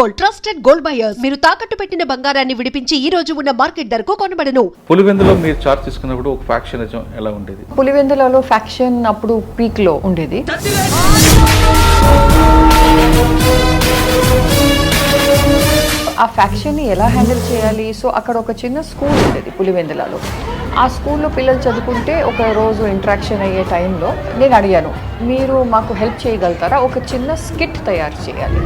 Gold, trusted gold buyers. మీరు తాకట్టు పెట్టిన బంగారాన్ని విడిపించి ఈ రోజు ఉన్న మార్కెట్ ధరకు కొనబడను. పులివెందులో మీరు చార్జ్ తీసుకున్నప్పుడు ఒక ఫ్యాక్షనిజం ఎలా ఉండేది? పులివెందులలో ఫ్యాక్షన్ అప్పుడు పీక్ లో ఉండేది. ఆ ఫ్యాక్షన్ ని ఎలా హ్యాండిల్ చేయాలి? సో అక్కడ ఒక చిన్న స్కూల్ ఉండేది పులివెందులలో. ఆ స్కూల్లో పిల్లలు చదువుకుంటే ఒక రోజు ఇంటరాక్షన్ అయ్యే టైంలో నేను అడిగాను, మీరు మాకు హెల్ప్ చేయగలుగుతారా? ఒక చిన్న స్కిట్ తయారు చేయాలి.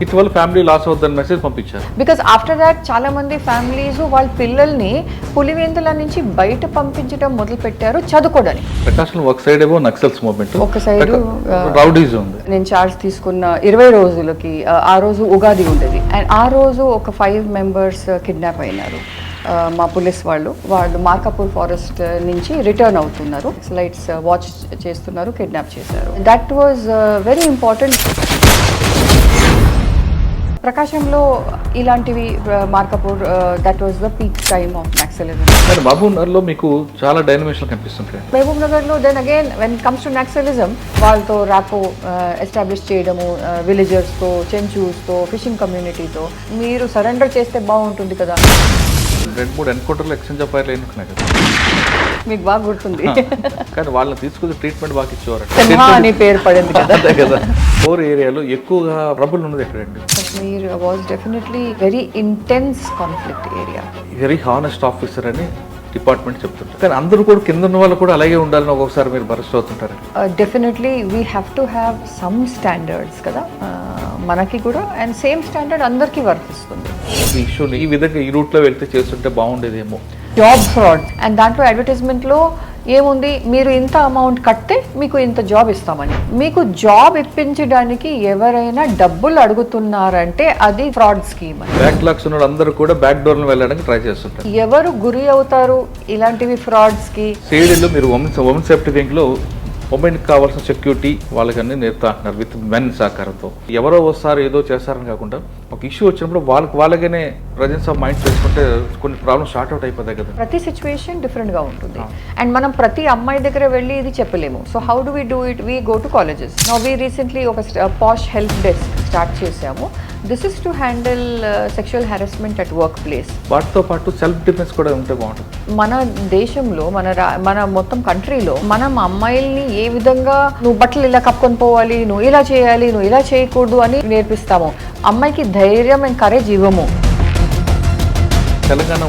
ఇటీవల ఫ్యామిలీ లాస్ అవుతుందని మెసేజ్ పంపించారు. బికాస్ ఆఫ్టర్ దాట్ చాలా మంది ఫ్యామిలీస్ వాళ్ళ పిల్లల్ని పులివెందుల నుంచి బయట పంపించడం మొదలు పెట్టారు చదువుకోవడానికి. ప్రకాశం ఒక సైడ్ ఏమో నక్సల్స్ మూవ్మెంట్, ఒక సైడ్ రౌడీజం ఉంది. నేను చార్జ్ తీసుకున్న 20 రోజులకి ఆ రోజు ఉగాది ఉండేది. అండ్ ఆ రోజు ఒక 5 మెంబర్స్ కిడ్నాప్ అయినారు. మా పోలీస్ వాళ్ళు మార్కాపూర్ ఫారెస్ట్ నుంచి రిటర్న్ అవుతున్నారు, లైట్స్ వాచ్ చేస్తున్నారు, కిడ్నాప్ చేశారు. That was very important. ప్రకాశంలో ఇలాంటివి Markapur that was the peak time of naxalism. మహబూబ్ నగర్లో మీకు చాలా డైనమిక్స్ కనిపిస్తుంటాయి. మహబూబ్ నగర్లో then again when comes to naxalism వాళ్ళతో ర్యాపో ఎస్టాబ్లిష్ చేయడము, విలేజర్స్తో, చెంచూస్తో, ఫిషింగ్ కమ్యూనిటీతో. మీరు సరెండర్ చేస్తే బాగుంటుంది కదా. 2-3 ఎన్కౌంటర్లు ఎక్స్చేంజ్ ఆఫ్ ఫైర్లు అయినాయి కదా, మీకు బాగా గుర్తుంది. కానీ వాళ్ళని తీసుకుని ట్రీట్మెంట్ బాగా ఇచ్చేవారు అని పేరు పడింది కదా. కదా. 4 ఏరియాలో ఎక్కువగా ట్రబుల్ ఉన్నది ఎక్కడండి? Kashmir was definitely very intense conflict area. Very honest officer అని డిపార్ట్మెంట్ చెప్తుంటారు, కానీ అందరూ కూడా కింద ఉన్న వాళ్ళు కూడా అలాగే ఉండాలని ఒక్కొక్కసారి మీరు బరస్ట్ అవుతుంటారు. Definitely we have to have some standards కదా మనకి కూడా, అండ్ సేమ్ స్టాండర్డ్ అందరికీ వర్తిస్తుంది. ఈ ఇష్యూని ఈ విధంగా ఈ రూట్లో వెళ్తే చేస్తుంటే బాగుండేదేమో. జాబ్ ఫ్రాడ్, అండ్ దాంట్లో అడ్వర్టైజ్మెంట్లో ఏముంది, మీరు ఇంత అమౌంట్ కడితే మీకు ఇంత జాబ్ ఇస్తామని. మీకు జాబ్ ఇప్పించడానికి ఎవరైనా డబ్బులు అడుగుతున్నారంటే అది ఫ్రాడ్ స్కీమ్. బ్యాక్లాగ్స్ ఉన్న అందరూ కూడా బ్యాక్ డోర్ వెళ్ళడానికి ట్రై చేస్తుంటారు. ఎవరు గురి అవుతారు ఇలాంటివి ఫ్రాడ్స్ కి? సిఐడిలో మీరు ఉమెన్ సేఫ్టీ వింగ్ లో ఉమెన్ కావాల్సిన సెక్యూరిటీ వాళ్ళకన్నీ నేర్తా అంటున్నారు విత్ మెన్ సహకారంతో. ఎవరో ఒకసారి ఏదో చేస్తారని కాకుండా ఒక ఇష్యూ వచ్చినప్పుడు వాళ్ళగానే ప్రజెన్స్ ఆఫ్ మైండ్ చేసుకుంటే కొన్ని ప్రాబ్లమ్స్ షార్ట్ అవుట్ అయిపోతాయి కదా. ప్రతి సిచ్యువేషన్ డిఫరెంట్ గా ఉంటుంది, అండ్ మనం ప్రతి అమ్మాయి దగ్గర వెళ్ళి ఇది చెప్పలేము. So how do we do it? We go to colleges. Now we recently ఒక పాష్ హెల్ప్ డెస్క్ స్టార్ట్ చేసాము. This is to handle sexual harassment at work place. వాటితో పాటు సెల్ఫ్ డిఫెన్స్ కూడా ఉంటే బాగుంటుంది. మన దేశంలో మన మొత్తం కంట్రీలో మనం అమ్మాయిల్ని ఏ విధంగా నువ్వు బట్టలు ఇలా కప్పుకొని పోవాలి, నువ్వు ఇలా చేయాలి, నువ్వు ఇలా చేయకూడదు అని నేర్పిస్తాము. అమ్మాయికి ధైర్యం అండ్ కరేజ్ ఇవ్వము. తెలంగాణ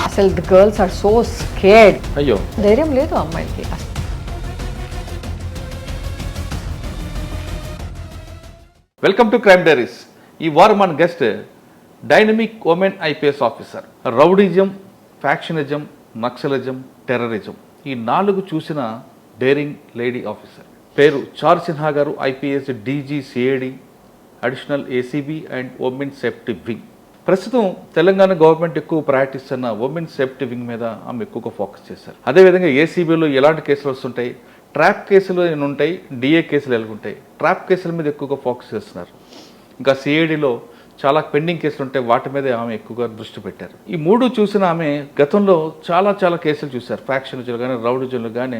అసలు the girls are so scared. అయ్యో, ధైర్యం లేదు అమ్మాయిలకి. Welcome to crime diaries. ఈ వారం మన guest dynamic women IPS officer. Rowdyism, factionism, naxalism, terrorism ఈ 4 చూసిన డేరింగ్ లేడీ ఆఫీసర్. పేరు చారు సిన్హా గారు. IPS DG CID additional ACB and women safety wing. ప్రస్తుతం తెలంగాణ గవర్నమెంట్ ఎక్కువ ప్రాక్టీస్ అన్న ఉమెన్ సేఫ్టీ వింగ్ మీద ఆమె ఎక్కువగా ఫోకస్ చేశారు. అదేవిధంగా ACBలో ఎలాంటి కేసులు వస్తుంటాయి, ట్రాప్ కేసులు ఉంటాయి, DA కేసులు ఎలాగుంటాయి, ట్రాప్ కేసుల మీద ఎక్కువగా ఫోకస్ చేస్తున్నారు. ఇంకా CIDలో చాలా పెండింగ్ కేసులు ఉంటాయి, వాటి మీద ఆమె ఎక్కువగా దృష్టి పెట్టారు. ఈ 3 చూసిన ఆమె గతంలో చాలా కేసులు చూశారు. ఫ్యాక్షనిజంలు కానీ, రౌడిజంలు కానీ.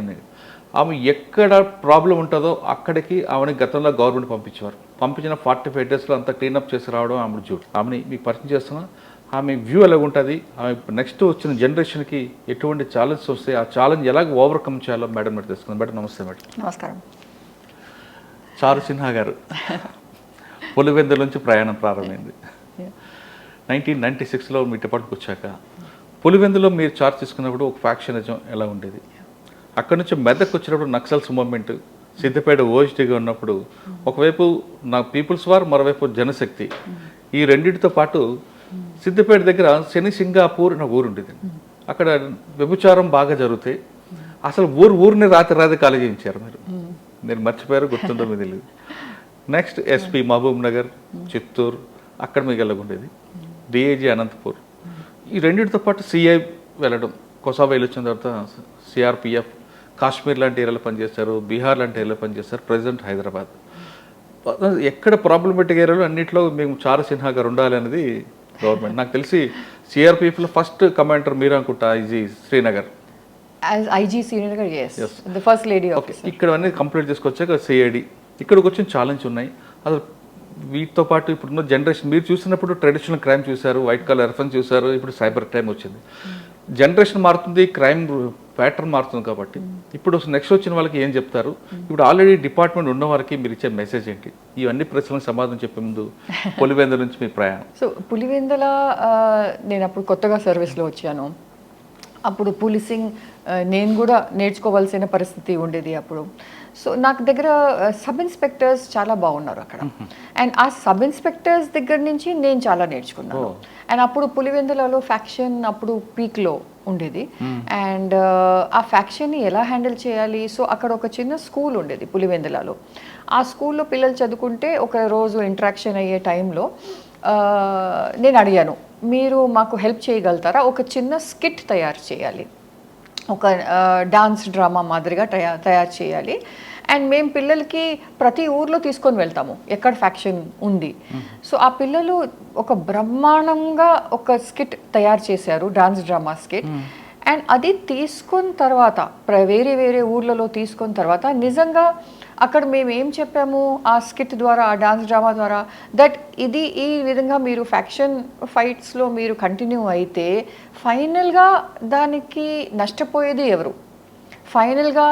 ఆమె ఎక్కడ ప్రాబ్లం ఉంటుందో అక్కడికి ఆమెని గతంలో గవర్నమెంట్ పంపించేవారు. పంపించిన 45 డేస్లో అంతా క్లీనప్ చేసి రావడం ఆమె డ్యూటీ. ఆమెని మీకు పరిచయం చేస్తున్నా. ఆమె వ్యూ ఎలాగుంటుంది, ఆమె నెక్స్ట్ వచ్చిన జనరేషన్కి ఎటువంటి ఛాలెంజెస్ వస్తాయి, ఆ ఛాలెంజ్ ఎలాగ ఓవర్కమ్ చేయాలో మేడం మీరు తెలుసుకుందాం. మేడం నమస్తే. మేడం నమస్కారం. చారు సిన్హా గారు పులివెందుల నుంచి ప్రయాణం ప్రారంభమైంది. 1996లో మీ డిపార్ట్మెంట్కి వచ్చాక పులివెందులో మీరు చార్జ్ తీసుకున్నప్పుడు ఒక ఫ్యాక్షనిజం ఎలా ఉండేది? అక్కడ నుంచి మెదక్ వచ్చినప్పుడు నక్సల్స్ మూవ్మెంట్, సిద్దిపేట ఓజిటీగా ఉన్నప్పుడు ఒకవైపు నా పీపుల్స్ వార్, మరోవైపు జనశక్తి. ఈ రెండింటితో పాటు సిద్దిపేట దగ్గర శని సింగాపూర్ అనే ఊరు ఉండేది. అక్కడ వ్యభిచారం బాగా జరుగుతాయి. అసలు ఊరిని రాత్రి ఖాళీ చేయించారు మీరు. నేను మర్చిపోయారు, గుర్తుందో మీకు తెలియదు. నెక్స్ట్ SP మహబూబ్ నగర్, చిత్తూరు, అక్కడ మీకు వెళ్ళకుండేది. DIG అనంతపూర్. ఈ రెండింటితో పాటు CI వెళ్ళడం, కొసాబా వెళ్ళి వచ్చిన తర్వాత CRPF, కాశ్మీర్ లాంటి ఏరియాలో పనిచేస్తారు, బీహార్ లాంటి ఏరియాలో పనిచేస్తారు, ప్రెసిడెంట్ హైదరాబాద్. ఎక్కడ ప్రాబ్లమేటిక్ ఏరియాలో అన్నింటిలో మేము చారు సిన్హా గారు ఉండాలి అనేది గవర్నమెంట్. నాకు తెలిసి CRPFలో ఫస్ట్ కమాండర్ మీరు అనుకుంటా, IG Srinagar. IG Srinagar, yes, the first lady officer. ఇక్కడ అన్నీ కంప్లీట్ చేసుకొచ్చాక CID. ఇక్కడికి వచ్చిన ఛాలెంజ్ ఉన్నాయి. అసలు వీటితో పాటు ఇప్పుడున్న జనరేషన్ మీరు చూసినప్పుడు ట్రెడిషనల్ క్రైమ్ చూశారు, వైట్ కాలర్ ఎర్ఫన్ చూశారు, ఇప్పుడు సైబర్ క్రైమ్ వచ్చింది. జనరేషన్ మారుతుంది, క్రైమ్ ప్యాటర్న్ మారుతుంది. కాబట్టి ఇప్పుడు నెక్స్ట్ వచ్చిన వాళ్ళకి ఏం చెప్తారు? ఇప్పుడు ఆల్రెడీ డిపార్ట్మెంట్ ఉన్న వారికి మీరు ఇచ్చే మెసేజ్ ఏంటి? ఇవన్నీ ప్రశ్నలకు సమాధానం చెప్పే ముందు పులివెందుల నుంచి మీ ప్రయాణం. సో పులివెందుల నేను అప్పుడు కొత్తగా సర్వీస్లో వచ్చాను. అప్పుడు పోలీసింగ్ నేను కూడా నేర్చుకోవాల్సిన పరిస్థితి ఉండేది అప్పుడు. సో నాకు దగ్గర సబ్ ఇన్స్పెక్టర్స్ చాలా బాగున్నారు అక్కడ. అండ్ ఆ సబ్ ఇన్స్పెక్టర్స్ దగ్గర నుంచి నేను చాలా నేర్చుకున్నాను. అండ్ అప్పుడు పులివెందులలో ఫ్యాక్షన్ అప్పుడు పీక్లో ఉండేది. అండ్ ఆ ఫ్యాక్షన్ని ఎలా హ్యాండిల్ చేయాలి? సో అక్కడ ఒక చిన్న స్కూల్ ఉండేది పులివెందులలో. ఆ స్కూల్లో పిల్లలు చదువుకుంటే ఒక రోజు ఇంటరాక్షన్ అయ్యే టైంలో నేను అడిగాను, మీరు మాకు హెల్ప్ చేయగలుగుతారా? ఒక చిన్న స్కిట్ తయారు చేయాలి, ఒక డాన్స్ డ్రామా మాదిరిగా తయారు చేయాలి. అండ్ మేము పిల్లలకి ప్రతి ఊర్లో తీసుకొని వెళ్తాము ఎక్కడ ఫ్యాక్షన్ ఉంది. సో ఆ పిల్లలు ఒక బ్రహ్మాండంగా ఒక స్కిట్ తయారు చేశారు, డాన్స్ డ్రామా స్కిట్. అండ్ అది తీసుకున్న తర్వాత వేరే వేరే ఊర్లలో తీసుకున్న తర్వాత నిజంగా అక్కడ మేము ఏం చెప్పాము ఆ స్కిట్ ద్వారా, ఆ డాన్స్ డ్రామా ద్వారా, దట్ ఇది ఈ విధంగా మీరు ఫ్యాక్షన్ ఫైట్స్లో మీరు కంటిన్యూ అయితే ఫైనల్గా దానికి నష్టపోయేది ఎవరు? ఫైనల్గా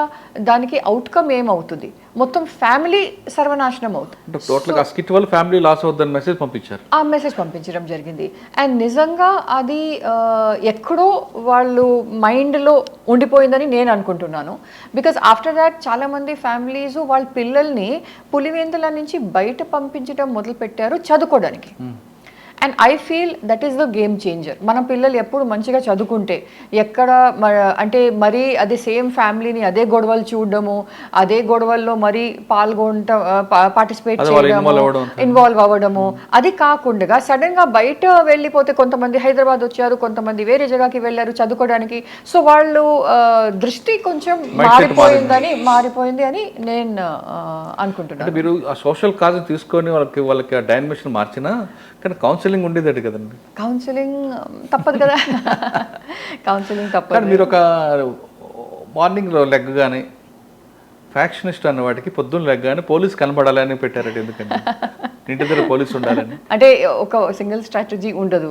దానికి అవుట్కమ్ ఏమవుతుంది? మొత్తం ఫ్యామిలీ సర్వనాశనం అవుతుంది. టోటల్గా స్కిట్ వల్ల ఫ్యామిలీ లాస్ అవుతుందని మెసేజ్ పంపించారు. ఆ మెసేజ్ పంపించడం జరిగింది. అండ్ నిజంగా అది ఎక్కడో వాళ్ళు మైండ్లో ఉండిపోయిందని నేను అనుకుంటున్నాను. బికాజ్ ఆఫ్టర్ దాట్ చాలామంది ఫ్యామిలీస్ వాళ్ళ పిల్లల్ని పులివెందుల నుంచి బయట పంపించడం మొదలుపెట్టారు చదువుకోవడానికి. And I feel that is the game changer. మన పిల్లలు ఎప్పుడు మంచిగా చదువుకుంటే ఎక్కడ అంటే మరీ అదే సేమ్ ఫ్యామిలీని అదే గొడవలు చూడడము, అదే గొడవల్లో మరీ పార్టిసిపేట్ చేయడము, ఇన్వాల్వ్ అవ్వడము, అది కాకుండా సడన్గా బయట వెళ్ళిపోతే కొంతమంది హైదరాబాద్ వచ్చారు, కొంతమంది వేరే జగకి వెళ్ళారు చదువుకోవడానికి. సో వాళ్ళు దృష్టి కొంచెం మారిపోయింది అని నేను అనుకుంటున్నాను. మీరు ఆ సోషల్ కాజ్ తీసుకొని వాళ్ళకి డైమెన్షన్ మార్చినా కానీ కౌన్సిలింగ్ ఉండేది కదండి. కౌన్సిలింగ్ తప్పదు కదా. కౌన్సిలింగ్ తప్పదు. మీరు ఒక మార్నింగ్లో లెగ్గగానే ఫ్యాక్షనిస్ట్ అన్న వాటికి పొద్దున్న లెగ్గగానే పోలీస్ కనబడాలని పెట్టారంటే ఎందుకంటే ఇంటి దగ్గర పోలీసు ఉండాలని. అంటే ఒక సింగిల్ స్ట్రాటజీ ఉండదు,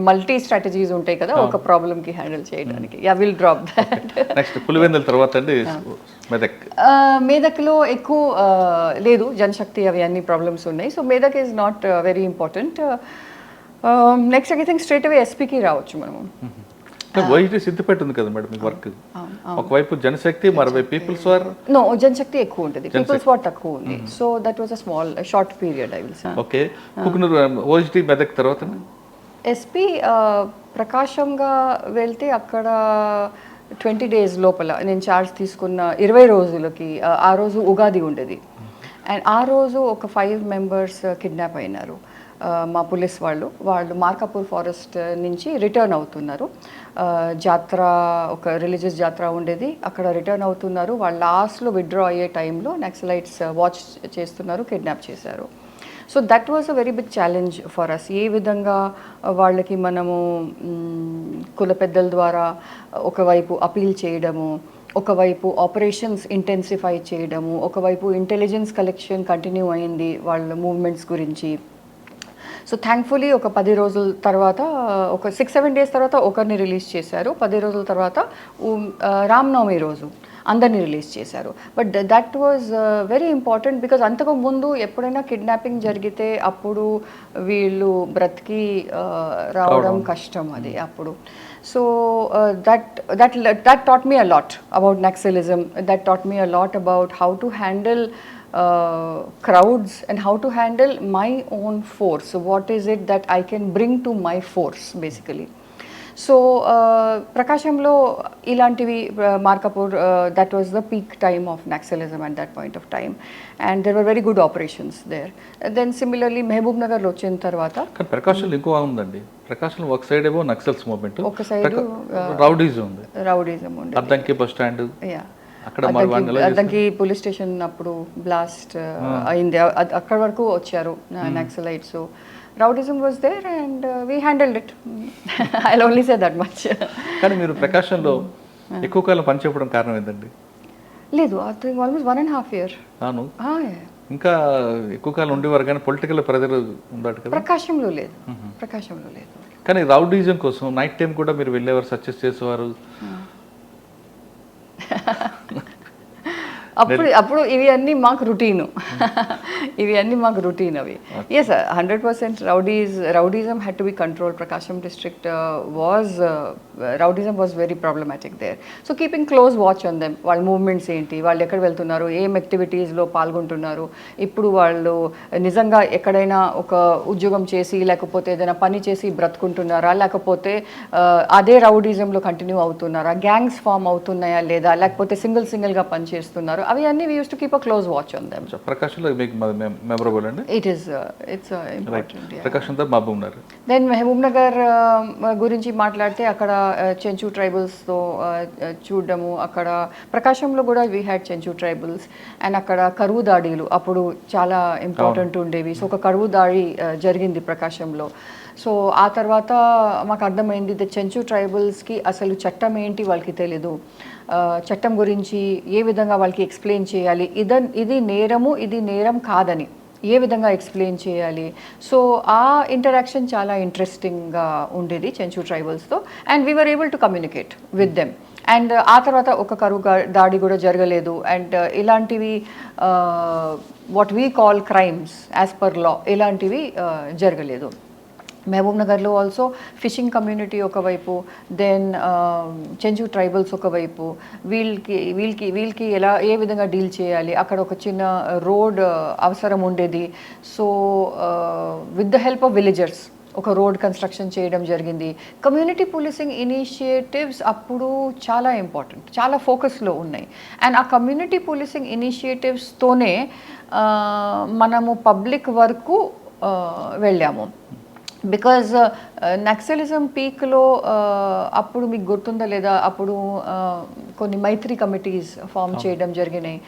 మల్టీ స్ట్రాటజీస్ ఉంటాయి కదా ఒక ప్రాబ్లమ్కి హ్యాండిల్ చేయడానికి. Yeah will drop that. Next Pulivendula తర్వాత అండి మెదక్. మేదక్లో ఎక్కువ లేదు, జనశక్తి అవి అన్ని ప్రాబ్లమ్స్ ఉన్నాయి. So Medak is not very important. Next I think straight away ఎస్పీకి రావచ్చు మనము. వైట్ సిద్ధిపేట ఉంది కదా మేడం మీకు వర్క్. ఒకవైపు జనశక్తి, మరోవైపు పీపుల్స్ వార్. నో, జనశక్తి ఎక్కువ ఉంటుంది, పీపుల్స్ వార్ తక్కువ ఉంది. So that was a small short period I will say. Okay. Kukunuru OGT Medak తర్వాత ఎస్పీ ప్రకాశంగా వెళ్తే అక్కడ 20 days లోపల నేను ఛార్జ్ తీసుకున్న 20 రోజులకి ఆ రోజు ఉగాది ఉండేది. అండ్ ఆ రోజు ఒక 5 members కిడ్నాప్ అయినారు. మా పోలీస్ వాళ్ళు మార్కాపూర్ ఫారెస్ట్ నుంచి రిటర్న్ అవుతున్నారు. జాతర, ఒక రిలీజియస్ జాతర ఉండేది, అక్కడ రిటర్న్ అవుతున్నారు. వాళ్ళు లాస్ట్లో విత్డ్రా అయ్యే టైంలో నక్సలైట్స్ వాచ్ చేస్తున్నారు, కిడ్నాప్ చేశారు. So that was a very big challenge for us. ఏ విధంగా వాళ్ళకి మనము కుల పెద్దల ద్వారా ఒకవైపు అపీల్ చేయడము, ఒకవైపు ఆపరేషన్స్ ఇంటెన్సిఫై చేయడము, ఒకవైపు ఇంటెలిజెన్స్ కలెక్షన్ కంటిన్యూ అయింది వాళ్ళ మూవ్మెంట్స్ గురించి. సో థ్యాంక్ఫుల్లీ ఒక 10 రోజుల తర్వాత, ఒక 6-7 days తర్వాత ఒకరిని రిలీజ్ చేశారు. 10 రోజుల తర్వాత రామ్నవమి రోజు అందరినీ రిలీజ్ చేశారు. But that was very important because అంతకు ముందు ఎప్పుడైనా కిడ్నాపింగ్ జరిగితే అప్పుడు వీళ్ళు బ్రతికి రావడం కష్టం అది అప్పుడు. So that taught me a lot about Naxalism. That taught me a lot about how to handle crowds and how to handle my own force. So what is it that I can bring to my force basically. So Prakashamlo ilantivi Markapur, that was the peak time of Naxalism at that point of time, and there were very good operations there. Then similarly Mehboob Nagar lo vachin tarvata kan Prakasham inko undandi. Prakasham ఒక side ఏమో naxals movement, ఒక side rowdyism ఉంది. Rowdyism ఉంది. Addanki bus stand, yeah అక్కడ Addanki police station అప్పుడు blast అయింది. అక్కడ వరకు వచ్చారు naxalites. Rowdyism was there and we handled it. I only say that much. కానీ మీరు ప్రకాశంలో ఎక్కువ కాలం పనిచేయడం కారణం ఏంటండి? లేదు, ఐ థింక్ ఆల్మోస్ట్ 1.5 year. అవును, ఇంకా ఎక్కువ కాలం ఉండేవారు కానీ పొలిటికల్ ప్రెజర్ ఉండదు కదా. ప్రకాశంలో లేదు, ప్రకాశంలో లేదు. కానీ రౌడీజం కోసం నైట్ టైం కూడా మీరు వెళ్ళేవారు, సక్సెస్ చేసేవారు. అప్పుడు ఇవి అన్నీ మాకు రొటీను. ఇవి అన్నీ మాకు రొటీన్ అవి. Yes, 100% rowdyism had to be control. Prakasam district rowdyism was very problematic there. So keeping close watch on them. వాళ్ళ మూవ్మెంట్స్ ఏంటి, వాళ్ళు ఎక్కడ వెళ్తున్నారు, ఏం యాక్టివిటీస్లో పాల్గొంటున్నారు, ఇప్పుడు వాళ్ళు నిజంగా ఎక్కడైనా ఒక ఉద్యోగం చేసి లేకపోతే ఏదైనా పని చేసి బ్రతుకుంటున్నారా, లేకపోతే అదే రౌడీజంలో కంటిన్యూ అవుతున్నారా, గ్యాంగ్స్ ఫామ్ అవుతున్నాయా లేదా, లేకపోతే సింగిల్గా పనిచేస్తున్నారు, అవి అన్ని we used to keep a close watch on them. ప్రకాశంలో మీకు మెమరబుల్ అండి. It's important. ప్రకాశంతో Mahbubnagar. Then Mahbubnagar గురించి మాట్లాడితే అక్కడ చెంచు ట్రైబల్స్తో చూడడము, అక్కడ ప్రకాశంలో కూడా we had Chenchu tribals. And అక్కడ కరువు దాడులు అప్పుడు చాలా ఇంపార్టెంట్ ఉండేవి. సో ఒక కరువు దాడి జరిగింది ప్రకాశంలో. సో ఆ తర్వాత మాకు అర్థమైంది చెంచు ట్రైబల్స్కి అసలు చట్టం ఏంటి వాళ్ళకి తెలీదు, చట్టం గురించి ఏ విధంగా వాళ్ళకి ఎక్స్ప్లెయిన్ చేయాలి, ఇది నేరము ఇది నేరం కాదని ఏ విధంగా ఎక్స్ప్లెయిన్ చేయాలి. సో ఆ ఇంటరాక్షన్ చాలా ఇంట్రెస్టింగ్గా ఉండేది చెంచు ట్రైబల్స్తో. And we were able to communicate with them. And ఆ తర్వాత ఒక కరువు దాడి కూడా జరగలేదు. అండ్ ఇలాంటివి what we call crimes as per law ఇలాంటివి జరగలేదు. మహబూబ్ నగర్లో ఆల్సో ఫిషింగ్ కమ్యూనిటీ ఒకవైపు, దెన్ చెంచు ట్రైబల్స్ ఒకవైపు, వీళ్ళకి ఏ విధంగా డీల్ చేయాలి, అక్కడ ఒక చిన్న రోడ్ అవసరం ఉండేది. So with the help of villagers ఒక రోడ్ కన్స్ట్రక్షన్ చేయడం జరిగింది. కమ్యూనిటీ పోలీసింగ్ ఇనిషియేటివ్స్ అప్పుడు చాలా ఇంపార్టెంట్, చాలా ఫోకస్లో ఉన్నాయి. అండ్ ఆ కమ్యూనిటీ పోలీసింగ్ ఇనిషియేటివ్స్తోనే మనము పబ్లిక్ వరకు వెళ్ళాము. బికాజ్ నక్సలిజం పీక్లో అప్పుడు మీకు గుర్తుందా లేదా, అప్పుడు కొన్ని మైత్రి కమిటీస్ ఫామ్ చేయడం జరిగినాయి.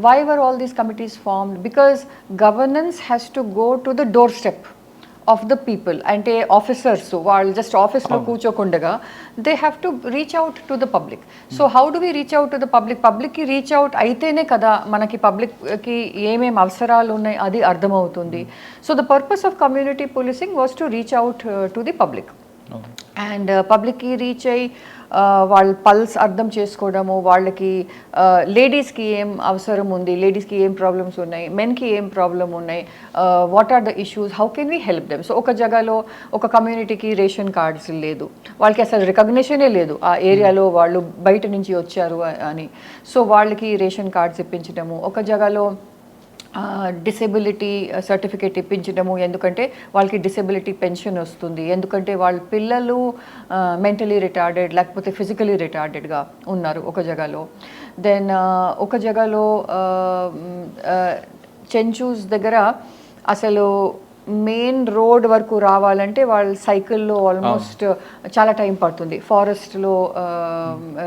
Why were all these committees formed? Because governance has to go to the doorstep of the people. అంటే ఆఫీసర్స్ వాళ్ళు జస్ట్ ఆఫీస్లో కూర్చోకుండగా they have to reach out to the public. So how do we reach out to the public? పబ్లిక్కి reach out అయితేనే కదా మనకి పబ్లిక్కి ఏమేమి అవసరాలు ఉన్నాయి అది అర్థమవుతుంది. So the purpose of community policing was to reach out to the public. And పబ్లిక్కి రీచ్ అయ్యి వాళ్ళ పల్స్ అర్థం చేసుకోవడము, వాళ్ళకి లేడీస్కి ఏం అవసరం ఉంది, లేడీస్కి ఏం ప్రాబ్లమ్స్ ఉన్నాయి, మెన్కి ఏం ప్రాబ్లం ఉన్నాయి, what are the issues, how can we help them. So ఒక జగాలో ఒక కమ్యూనిటీకి రేషన్ కార్డ్స్ లేదు, వాళ్ళకి అసలు రికగ్నిషనే లేదు ఆ ఏరియాలో వాళ్ళు బయట నుంచి వచ్చారు అని. సో వాళ్ళకి రేషన్ కార్డ్స్ ఇప్పించడము, ఒక జగాలో డిసేబిలిటీ సర్టిఫికేట్ ఇప్పించడము, ఎందుకంటే వాళ్ళకి డిసేబిలిటీ పెన్షన్ వస్తుంది, ఎందుకంటే వాళ్ళ పిల్లలు మెంటలీ రిటార్డెడ్ లేకపోతే ఫిజికలీ రిటార్డెడ్గా ఉన్నారు ఒక జగాలో. దెన్ ఒక జగాలో చెంచూస్ దగ్గర అసలు మెయిన్ రోడ్ వరకు రావాలంటే వాళ్ళ సైకిల్లో ఆల్మోస్ట్ చాలా టైం పడుతుంది, ఫారెస్ట్లో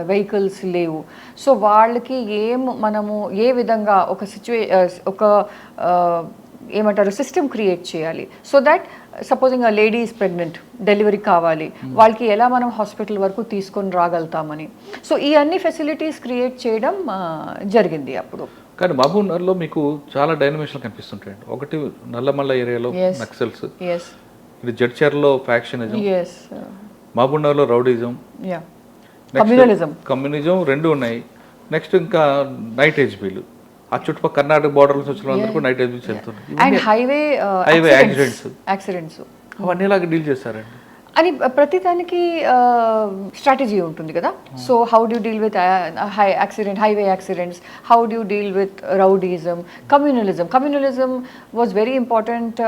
వెహికల్స్ లేవు. సో వాళ్ళకి మనము ఏ విధంగా ఒక ఏమంటారు సిస్టమ్ క్రియేట్ చేయాలి, సో దట్ సపోజింగ్ ఆ లేడీ ఈజ్ ప్రెగ్నెంట్, డెలివరీ కావాలి, వాళ్ళకి ఎలా మనం హాస్పిటల్ వరకు తీసుకొని రాగలుగుతామని. సో ఈ అన్ని ఫెసిలిటీస్ క్రియేట్ చేయడం జరిగింది అప్పుడు. కానీ మహబూబ్ నగర్లో మీకు చాలా డైనమిషన్ కనిపిస్తుంటాయండి. ఒకటి నల్లమల్ల ఏరియాలో నక్సల్స్, ఇది జడ్చర్లో ఫ్యాక్షనిజం, మహబూబ్ నగర్లో రౌడీజం, కమ్యూనిజం రెండు ఉన్నాయి. నెక్స్ట్ ఇంకా నైట్ హెచ్పీలు, ఆ చుట్టుపక్కల కర్ణాటక బోర్డర్స్ వచ్చిన వాళ్ళందరూ నైట్ హెచ్పీస్ వెళ్తున్నారు. అండ్ హైవే యాక్సిడెంట్స్ అవన్నీ ఇలాగ డీల్ చేస్తారండి. అని ప్రతిదానికి స్ట్రాటజీ ఉంటుంది కదా. So how do you deal with highway accidents, how do you deal with rowdyism, communalism was very important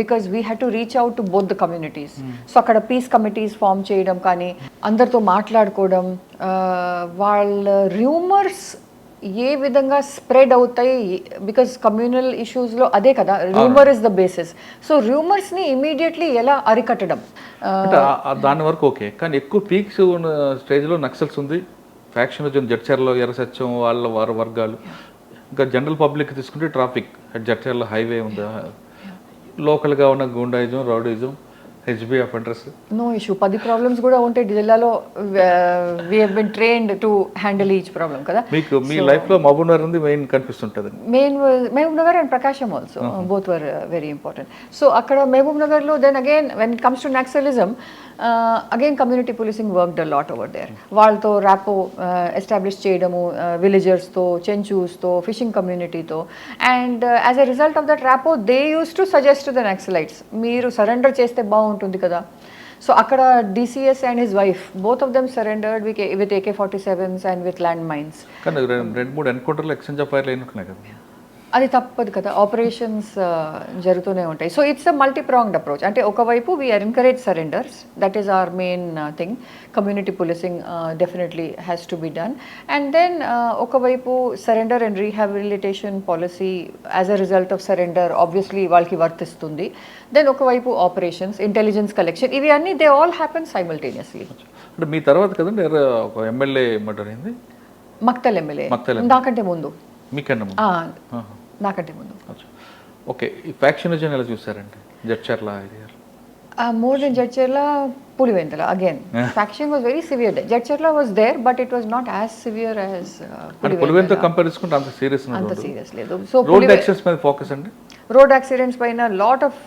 because we had to reach out to both the communities. So అక్కడ piece committees form చేయడం కానీ, అందరితో మాట్లాడుకోవడం, వాళ్ళ rumours ఏ విధంగా spread అవుతాయి, because communal ఇష్యూస్లో అదే కదా, rumour is the basis. So రూమర్స్ని ఇమీడియట్లీ ఎలా అరికట్టడం, దాని వరకు ఓకే. కానీ ఎక్కువ పీక్స్ ఉన్న స్టేజ్లో నక్సల్స్ ఉంది, ఫ్యాక్షనిజం జడ్చర్లో ఎర్ర సత్యం వారి వర్గాలు, ఇంకా జనరల్ పబ్లిక్ తీసుకుంటే ట్రాఫిక్ జడ్చర్లో హైవే ఉంది, లోకల్గా ఉన్న goondaism, rowdyism, HB offenders? No issue. 10 problems కూడా ఉంటాయి జిల్లాలో. We have been trained to handle each problem కదా. మీకు మీ లైఫ్లో మహబూబ్నగర్ ఉంది మెయిన్ కనిపిస్తుంటుంది. Mahbubnagar and Prakasam also both were very important. So అక్కడ మహబూబ్ నగర్లో then again when it comes to naxalism, again community policing worked a lot over there. వాళ్ళతో ర్యాపో ఎస్టాబ్లిష్ చేయడము, విలేజర్స్తో, చెంచూస్తో, ఫిషింగ్ కమ్యూనిటీతో. And as a result of that rapport they use to suggest the naxalites, మీరు surrender చేస్తే బాగుంటుంది కదా. సో అక్కడ DCS and his wife both of them surrendered with AK-47s and with land mines. కానీ 2-3 ఎన్కౌంటర్లు ఎక్స్చేంజ్ ఆఫ్ ఫైర్లు అయినట్టున్నాయి కదా. అది తప్పదు కదా, ఆపరేషన్స్ జరుగుతూనే ఉంటాయి. So it's a multipronged approach. అంటే ఒకవైపు we are encourage surrenders, that is our main thing. Community policing definitely has to be done. And then ఒకవైపు surrender and rehabilitation policy as a result of surrender obviously వాళ్ళకి వర్తిస్తుంది. Then ఒకవైపు operations, intelligence collection, ఇవి అన్నీ they all happen simultaneously. అంటే మీ తర్వాత కదండి ఒక ఎమ్మెల్యే మర్డర్ అయింది, మక్తల్ ఎమ్మెల్యే. నాకంటే ముందు. మీకన్నా ముందు? నాకంటే ముందు. ఓకే, ఈ ఫ్యాక్షనిజం ఎలా చూసారండి Jadcherla area? More than Jadcherla, Pulivendala again. Faction was very severe there. Jadcherla was there, but it was not as severe as Pulivendala. Compare చేసుకుంటే అంత సీరియస్ అంత సీరియస్ లేదు. సో రోడ్ యాక్సిడెంట్స్ మీద ఫోకస్ అండి. Road accidents పైన lot of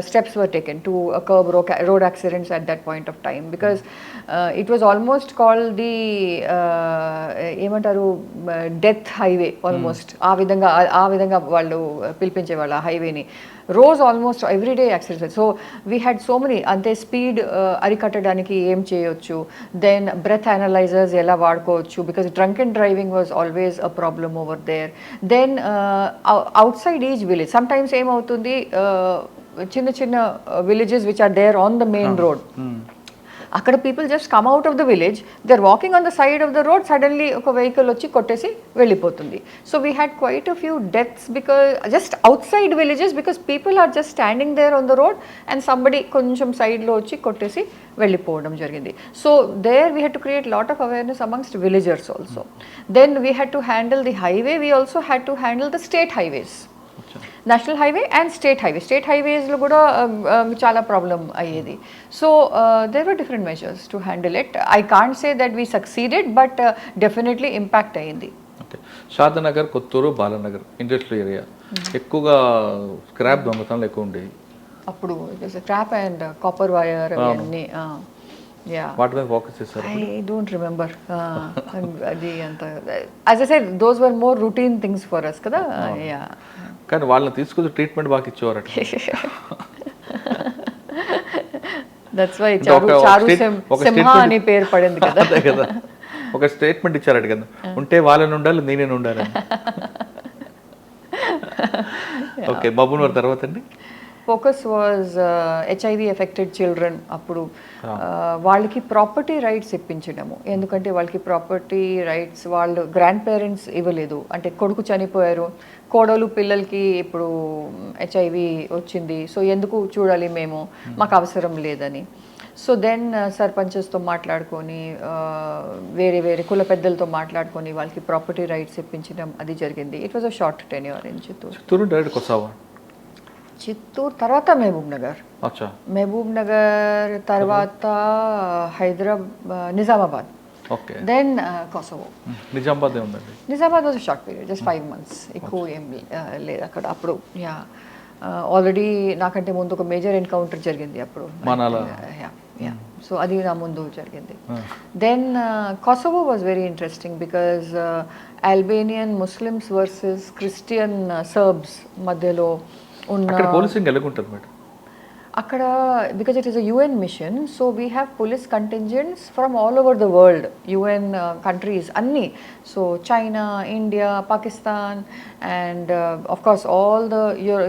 steps were taken to curb road accidents at that point of time, because it was almost called the ఏమంటారు death highway almost. ఆ విధంగా వాళ్ళు పిలిపించేవాళ్ళు ఆ హైవేని. రోజు almost everyday accidents. So we had so many. అంతే speed అరికట్టడానికి ఏం చేయొచ్చు, దెన్ బ్రెత్ అనలైజర్స్ ఎలా వాడుకోవచ్చు, because drunk and driving was always a problem over there. Then outside each village sometimes ఏమవుతుంది, చిన్న చిన్న villages which are there on the main road, అక్కడ people just come out of the village, they are walking on the side of the road, suddenly ఒక vehicle వచ్చి కొట్టేసి వెళ్ళిపోతుంది. So we had quite a few deaths because just outside villages, because people are just standing there on the road and somebody కొంచెం సైడ్లో వచ్చి కొట్టేసి వెళ్ళిపోవడం జరిగింది. So there we had to create lot of awareness amongst villagers also. Then we had to handle the highway, we also had to handle the state highways, national highway and state highway. స్టేట్ హైవేస్లో కూడా చాలా problem అయ్యేది. So there were different measures to handle it. I can't say that we succeeded, but definitely impact అయ్యింది. Okay, Shadnagar, Kothur, Balanagar industrial area ఎక్కువగా scrap దొంగతనాలు ఎక్కువ ఉండేవి అప్పుడు. స్క్రాప్ అండ్ కాపర్ వైర్ అవన్నీ. వాటి మీద ఫోకస్ చేశారు? I don't remember. అది అంత, as I said, those were more routine things for us కదా. Yeah. కానీ వాళ్ళని తీసుకొచ్చి ట్రీట్మెంట్ బాగా ఇచ్చేవారట. That's why చారు సింహ అని పేరు పడింది కదా. అదే కదా, ఒక స్టేట్మెంట్ ఇచ్చారట కదా, ఉంటే వాళ్ళని ఉండాలి నేనే ఉండాలి. ఓకే, మహబూబ్నగర్ తర్వాత అండి? Focus was HIV affected children. అప్పుడు వాళ్ళకి ప్రాపర్టీ రైట్స్ ఇప్పించడము. ఎందుకంటే వాళ్ళకి ప్రాపర్టీ రైట్స్ వాళ్ళు గ్రాండ్ పేరెంట్స్ ఇవ్వలేదు. అంటే కొడుకు చనిపోయారు, కోడలు పిల్లలకి ఇప్పుడు HIV వచ్చింది, సో ఎందుకు చూడాలి మేము, మాకు అవసరం లేదని. సో దెన్ సర్పంచెస్తో మాట్లాడుకొని, వేరే వేరే కుల పెద్దలతో మాట్లాడుకొని వాళ్ళకి ప్రాపర్టీ రైట్స్ ఇప్పించడం అది జరిగింది. It was a short tenure in Chittoor. Chittoor తర్వాత మహబూబ్ నగర్. మహబూబ్ నగర్ తర్వాత Nizamabad, then Kosovo. Nizamabad was short period, just 5 months. ఎక్కువ ఏం లేదు అక్కడ అప్పుడు. ఆల్రెడీ నాకంటే ముందు ఒక మేజర్ ఎన్కౌంటర్ జరిగింది అప్పుడు. సో అది నా ముందు జరిగింది. Then Kosovo was very interesting because Albanian Muslims versus Christian Serbs మధ్యలో ఉన్న పోలీసింగ్ ఎలా ఉంటుంది మేడం అక్కడ? Because it is a UN mission, so we have police contingents from all over the world, UN countries అన్నీ. So China, India, Pakistan and of course all the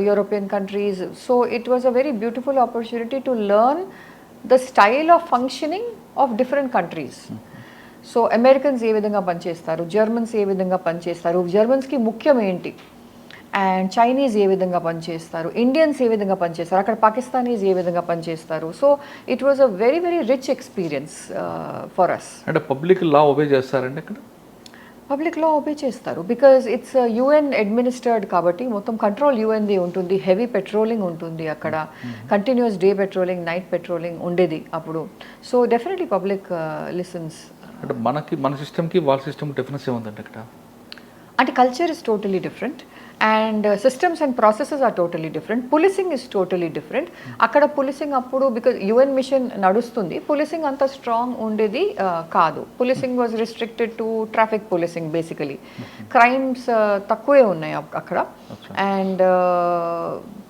European countries. So it was a very beautiful opportunity to learn the style of functioning of different countries. So Americans ఏ విధంగా పనిచేస్తారు, Germans ఏ విధంగా పనిచేస్తారు, జర్మన్స్కి ముఖ్యం ఏంటి, and Chinese ఏ విధంగా పనిచేస్తారు, Indians ఏ విధంగా పనిచేస్తారు, అక్కడ పాకిస్తానీస్ ఏ విధంగా పనిచేస్తారు. So it was a very very rich experience for us. అంటే పబ్లిక్ లా ఒబే చేస్తారండి అక్కడ? పబ్లిక్ లా ఒబే చేస్తారు బికాజ్ ఇట్స్ యుఎన్ అడ్మినిస్టర్డ్ కాబట్టి మొత్తం కంట్రోల్ యుఎన్ది ఉంటుంది, హెవీ పెట్రోలింగ్ ఉంటుంది అక్కడ, continuous day patrolling, night patrolling ఉండేది అప్పుడు. So definitely public listens. అంటే మన సిస్టమ్కి వాళ్ళ సిస్టమ్ డిఫరెన్స్ ఏముందండి అక్కడ? అంటే culture is totally different and systems and processes are totally different. Policing is totally different. అక్కడ పోలీసింగ్ అప్పుడు బికాజ్ యుఎన్ మిషన్ నడుస్తుంది, పోలీసింగ్ అంత స్ట్రాంగ్ ఉండేది కాదు. Policing was restricted to traffic policing basically. Crimes తక్కువే ఉన్నాయి అక్కడ. అండ్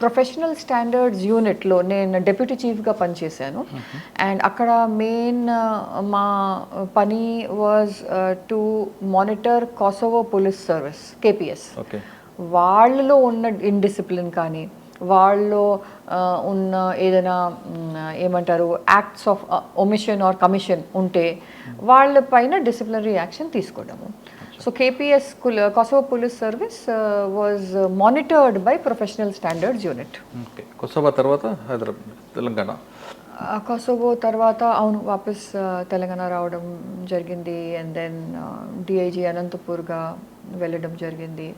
ప్రొఫెషనల్ స్టాండర్డ్స్ యూనిట్లో నేను డెప్యూటీ చీఫ్గా పనిచేశాను. అండ్ అక్కడ మెయిన్ మా పని was to monitor Kosovo police service, KPS. వాళ్ళలో ఉన్న ఇండిసిప్లిన్ కానీ, వాళ్ళలో ఉన్న ఏదైనా ఏమంటారు acts of omission or commission ఉంటే వాళ్ళ పైన డిసిప్లినరీ యాక్షన్ తీసుకోవడము. So KPS Kosovo police service was monitored by professional standards unit. Kosovo తర్వాత హైదరాబాద్, తెలంగాణ. కొసోవో తర్వాత అవును వాపస్ తెలంగాణ రావడం జరిగింది. అండ్ దెన్ డిఐజీ అనంతపూర్గా వెళ్ళడం జరిగింది.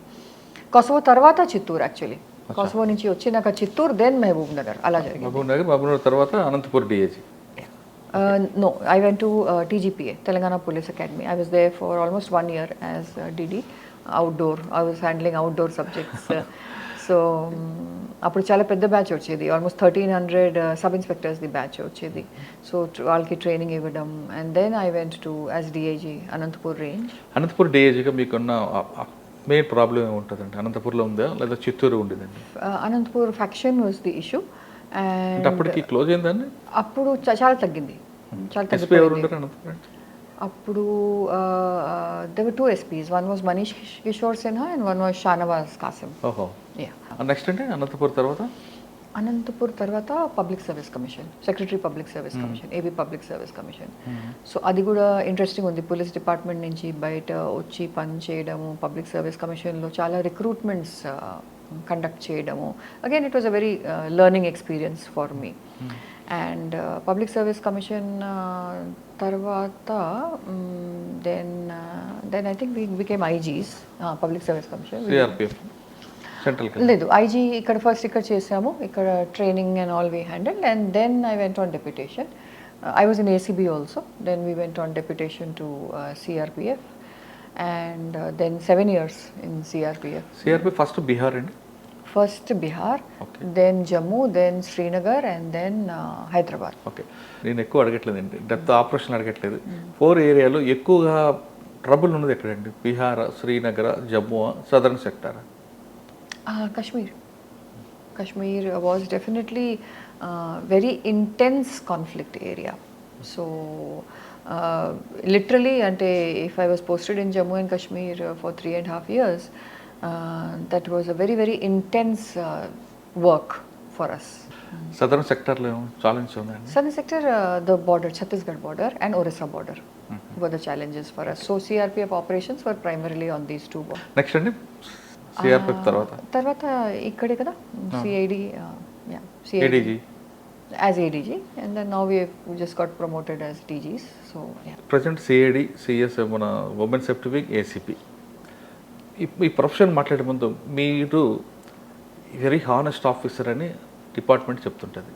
కొసోవో తర్వాత చిత్తూరు, యాక్చువల్లీ కొసోవో నుంచి వచ్చినాక చిత్తూరు, దెన్ మహబూబ్ నగర్, అలా జరిగింది. మహబూబ్ నగర్ తర్వాత Anantapur DIG. No, I went to TGPA, Telangana Police Academy. I was there for almost 1 year as DD, outdoor. I was handling outdoor subjects. So, అప్పుడు చాలా పెద్ద బ్యాచ్ వచ్చేది, almost 1300 sub inspectors the batch వచ్చేది. So వాళ్ళకి training ఇవ్వడం. And then I went to as DIG Anantapur range. Anantapur డిఐజీగా మీకున్న main problem ఏముంటుందండి? అనంతపూర్లో ఉందా లేదా చిత్తూరు ఉండేదండి? Anantapur faction was the issue. And అప్పటికి క్లోజ్ అయిందండి? అప్పుడు చాలా తగ్గింది, చాలా తగ్గిపోయింది. అప్పుడు there were 2 SPs. One was Manish Kishore Sinha and one was Shanawaz Qasim. ఓహో. నెక్స్ట్ అంటే అనంతపూర్ తర్వాత? అనంతపూర్ తర్వాత public service commission, secretary public service commission, AB public service commission. So అది కూడా ఇంట్రెస్టింగ్ ఉంది. పోలీస్ డిపార్ట్మెంట్ నుంచి బయట వచ్చి పని చేయడము, పబ్లిక్ సర్వీస్ కమిషన్లో చాలా రిక్రూట్మెంట్స్ కండక్ట్ చేయడము. Again it was a very learning experience for me. And public service commission తర్వాత then I think we became IGs. Public service commission లేదు, ఐజీ ఇక్కడ చేసాము, ఇక్కడ training and all we handle. And then I went on deputation. I was in ACB also. Then we went on deputation to CRPF. And then 7 years in CRPF. CRPF first Bihar అండి? First Bihar, then Jammu, then Srinagar and then Hyderabad. Okay. నేను ఎక్కువ అడగట్లేదండి, depth operation అడగట్లేదు. 4 ఏరియాలో ఎక్కువగా trouble ఉన్నది ఎక్కడండి? Bihar, Srinagar, Jammu, southern sector? Kashmir was definitely very intense conflict area. So literally, ante if I was posted in Jammu and Kashmir for 3.5 years, that was a very very intense work for us. Southern sector lo challenge undandi? Southern sector, the border, Chhattisgarh border and Orissa border were the challenges for us. So CRPF operations were primarily on these 2 borders. Next andi CRPF తర్వాత ikkade kada CID, ADG as ADG, and then now we just got promoted as DGs. So present CID, CS మన women safety wing, ACP. ఈ profession మాట్లాడే ముందు మీరు very honest officer అని department చెప్తుంటుంది,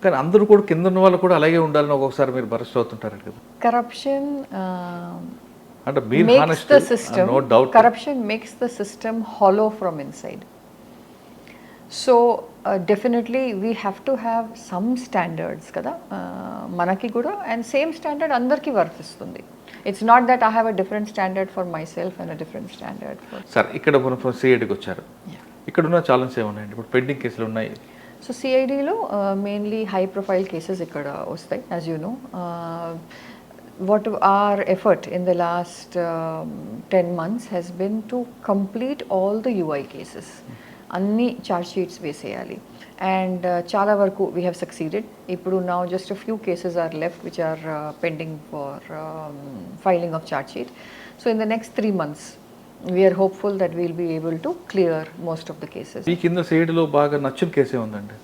కానీ అందరూ కూడా కింద ఉన్న వాళ్ళు కూడా అలాగే ఉండాలని ఒక్కొక్కసారి మీరు బరస్ట్ అవుతుంటారు కదా. కరప్షన్ అంటే మీరు honest, no doubt. Corruption makes the system hollow from inside. So definitely we have to have some standards కదా మనకి కూడా, అండ్ సేమ్ స్టాండర్డ్ అందరికీ వర్తిస్తుంది. It's not that I have a different standard for myself and a different standard for. Sir ఇక్కడ మనం సిఐడికి వచ్చారు, ఇక్కడ ఉన్న ఛాలెంజ్ ఏమన్నాయండి? ఇప్పుడు పెండింగ్ కేసులు ఉన్నాయి. సో సిఐడిలో మెయిన్లీ హై ప్రొఫైల్ కేసెస్ ఇక్కడ వస్తాయి, as you know. What our effort in the last 10 months has been to complete all the UI cases. Anni charge sheets veseyali, and chala varaku we have succeeded. Ippudu now just a few cases are left which are pending for filing of charge sheet. So in the next 3 months we are hopeful that we will be able to clear most of the cases. ఈ కింద side లో బాగా నచ్చిన కేసే ఉందండి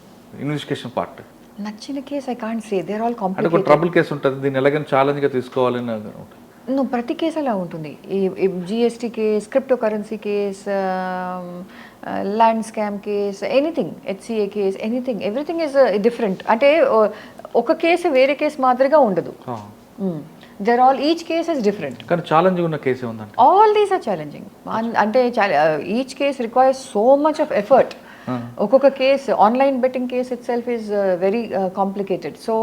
investigation part? నచ్చిన case I can't say, they are all complicated. అంటే trouble case ఉంటుంది, దీన్ని ఎలాగైనా ఛాలెంజ్ గా తీసుకోవాలని. ప్రతి కేసు అలా ఉంటుంది. ఈ GST case, crypto currency case, land scam case, anything, HCA case, anything, everything is different. అంటే ఒక కేసు వేరే కేసు మాదిరిగా ఉండదు. There all each case is different. కానీ ఛాలెంజింగ్ ఉన్న కేసు ఉందండి. All these are challenging. అంటే each case requires so much of effort. ఒక్కొక్క case, online betting case itself is very complicated. So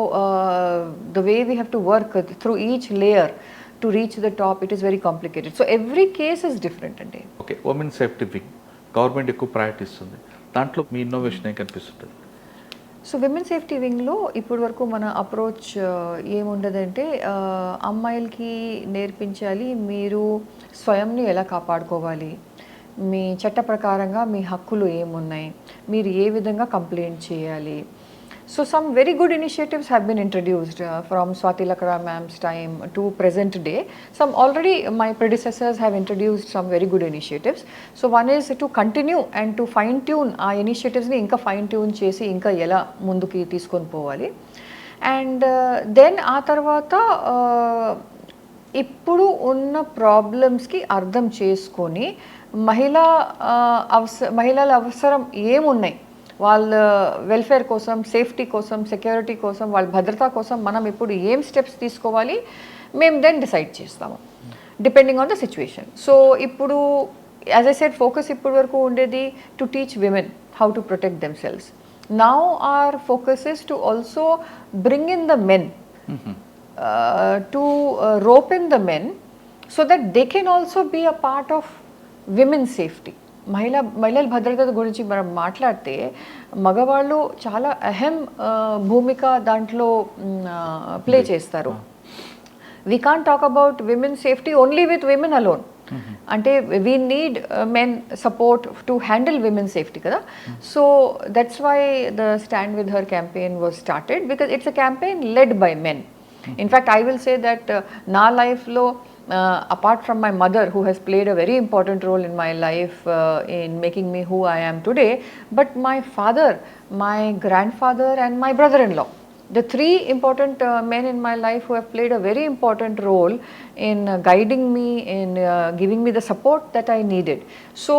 the way we have to work through each layer to reach the top, it is very complicated. So every case is different అండి. Okay, women safety wing government ఎక్కువ priority ఇస్తుంది, దాంట్లో మీ innovation ఏం కనిపిస్తుంది? So women safety వింగ్లో ఇప్పటి వరకు మన approach ఏముండదంటే, అమ్మాయిలకి నేర్పించాలి మీరు స్వయంని ఎలా కాపాడుకోవాలి, మీ చట్ట ప్రకారంగా మీ హక్కులు ఏమున్నాయి, మీరు ఏ విధంగా కంప్లైంట్ చేయాలి. So some very good initiatives have been introduced from Swati Lakra ma'am's time to present day. Some already my predecessors have introduced some very good initiatives. So one is to continue and to fine tune ఆ ఇనిషియేటివ్స్ని ఇంకా fine tune చేసి ఇంకా ఎలా ముందుకి తీసుకొని పోవాలి. And then ఆ తర్వాత ఇప్పుడు ఉన్న ప్రాబ్లమ్స్కి అర్థం చేసుకొని మహిళల అవసరం ఏమున్నాయి, వాళ్ళ వెల్ఫేర్ కోసం, సేఫ్టీ కోసం, సెక్యూరిటీ కోసం, వాళ్ళ భద్రత కోసం మనం ఇప్పుడు ఏం స్టెప్స్ తీసుకోవాలి మేము దెన్ డిసైడ్ చేస్తాము depending on the situation. So ఇప్పుడు యాజ్ ఐ సెడ్ ఫోకస్ ఇప్పటి వరకు ఉండేది to teach women how to protect themselves. Now our focus is to also bring in the men, to rope in the men so that they can also be a part of women's safety. మహిళల భద్రత గురించి మనం మాట్లాడితే మగవాళ్ళు చాలా అహం భూమిక దాంట్లో play చేస్తారు. We can't talk about women safety only with women alone. అంటే we need men support to handle women safety కదా. So that's why the stand with her campaign was started, because it's a campaign led by men. In fact, I will say that na life lo, apart from my mother who has played a very important role in my life in making me who I am today, but my father, my grandfather and my brother-in-law, the three important men in my life who have played a very important role in guiding me, in giving me the support that I needed. So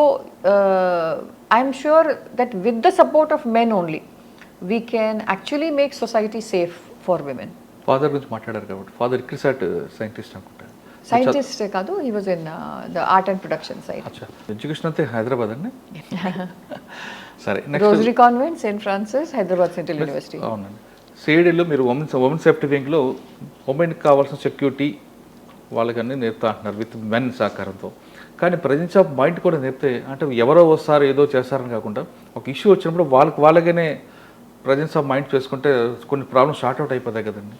I am sure that with the support of men only, we can actually make society safe for women. Father గురించి మాట్లాడారు కాబట్టి, father క్రిసాట్ scientist అనుకుంటారు. Scientist కాదు, he was in the art and production side. అచ్చా, education అంతే హైదరాబాద్ అండి. సరే, rosary convent, Saint Francis, Hyderabad central university. అవునండి. సిఐడిలో మీరు ఉమెన్ సేఫ్టీ వింగ్లో ఉమెన్కి కావాల్సిన సెక్యూరిటీ వాళ్ళకన్నీ నేర్పుతా అంటున్నారు విత్ మెన్ సహకారంతో. కానీ ప్రజెన్స్ ఆఫ్ మైండ్ కూడా నేర్పితే, అంటే ఎవరో వస్తారు ఏదో చేస్తారని కాకుండా ఒక ఇష్యూ వచ్చినప్పుడు వాళ్ళగానే ప్రజెన్స్ ఆఫ్ మైండ్ చేసుకుంటే కొన్ని ప్రాబ్లమ్స్ షార్ట్ అవుట్ అయిపోతాయి కదండి.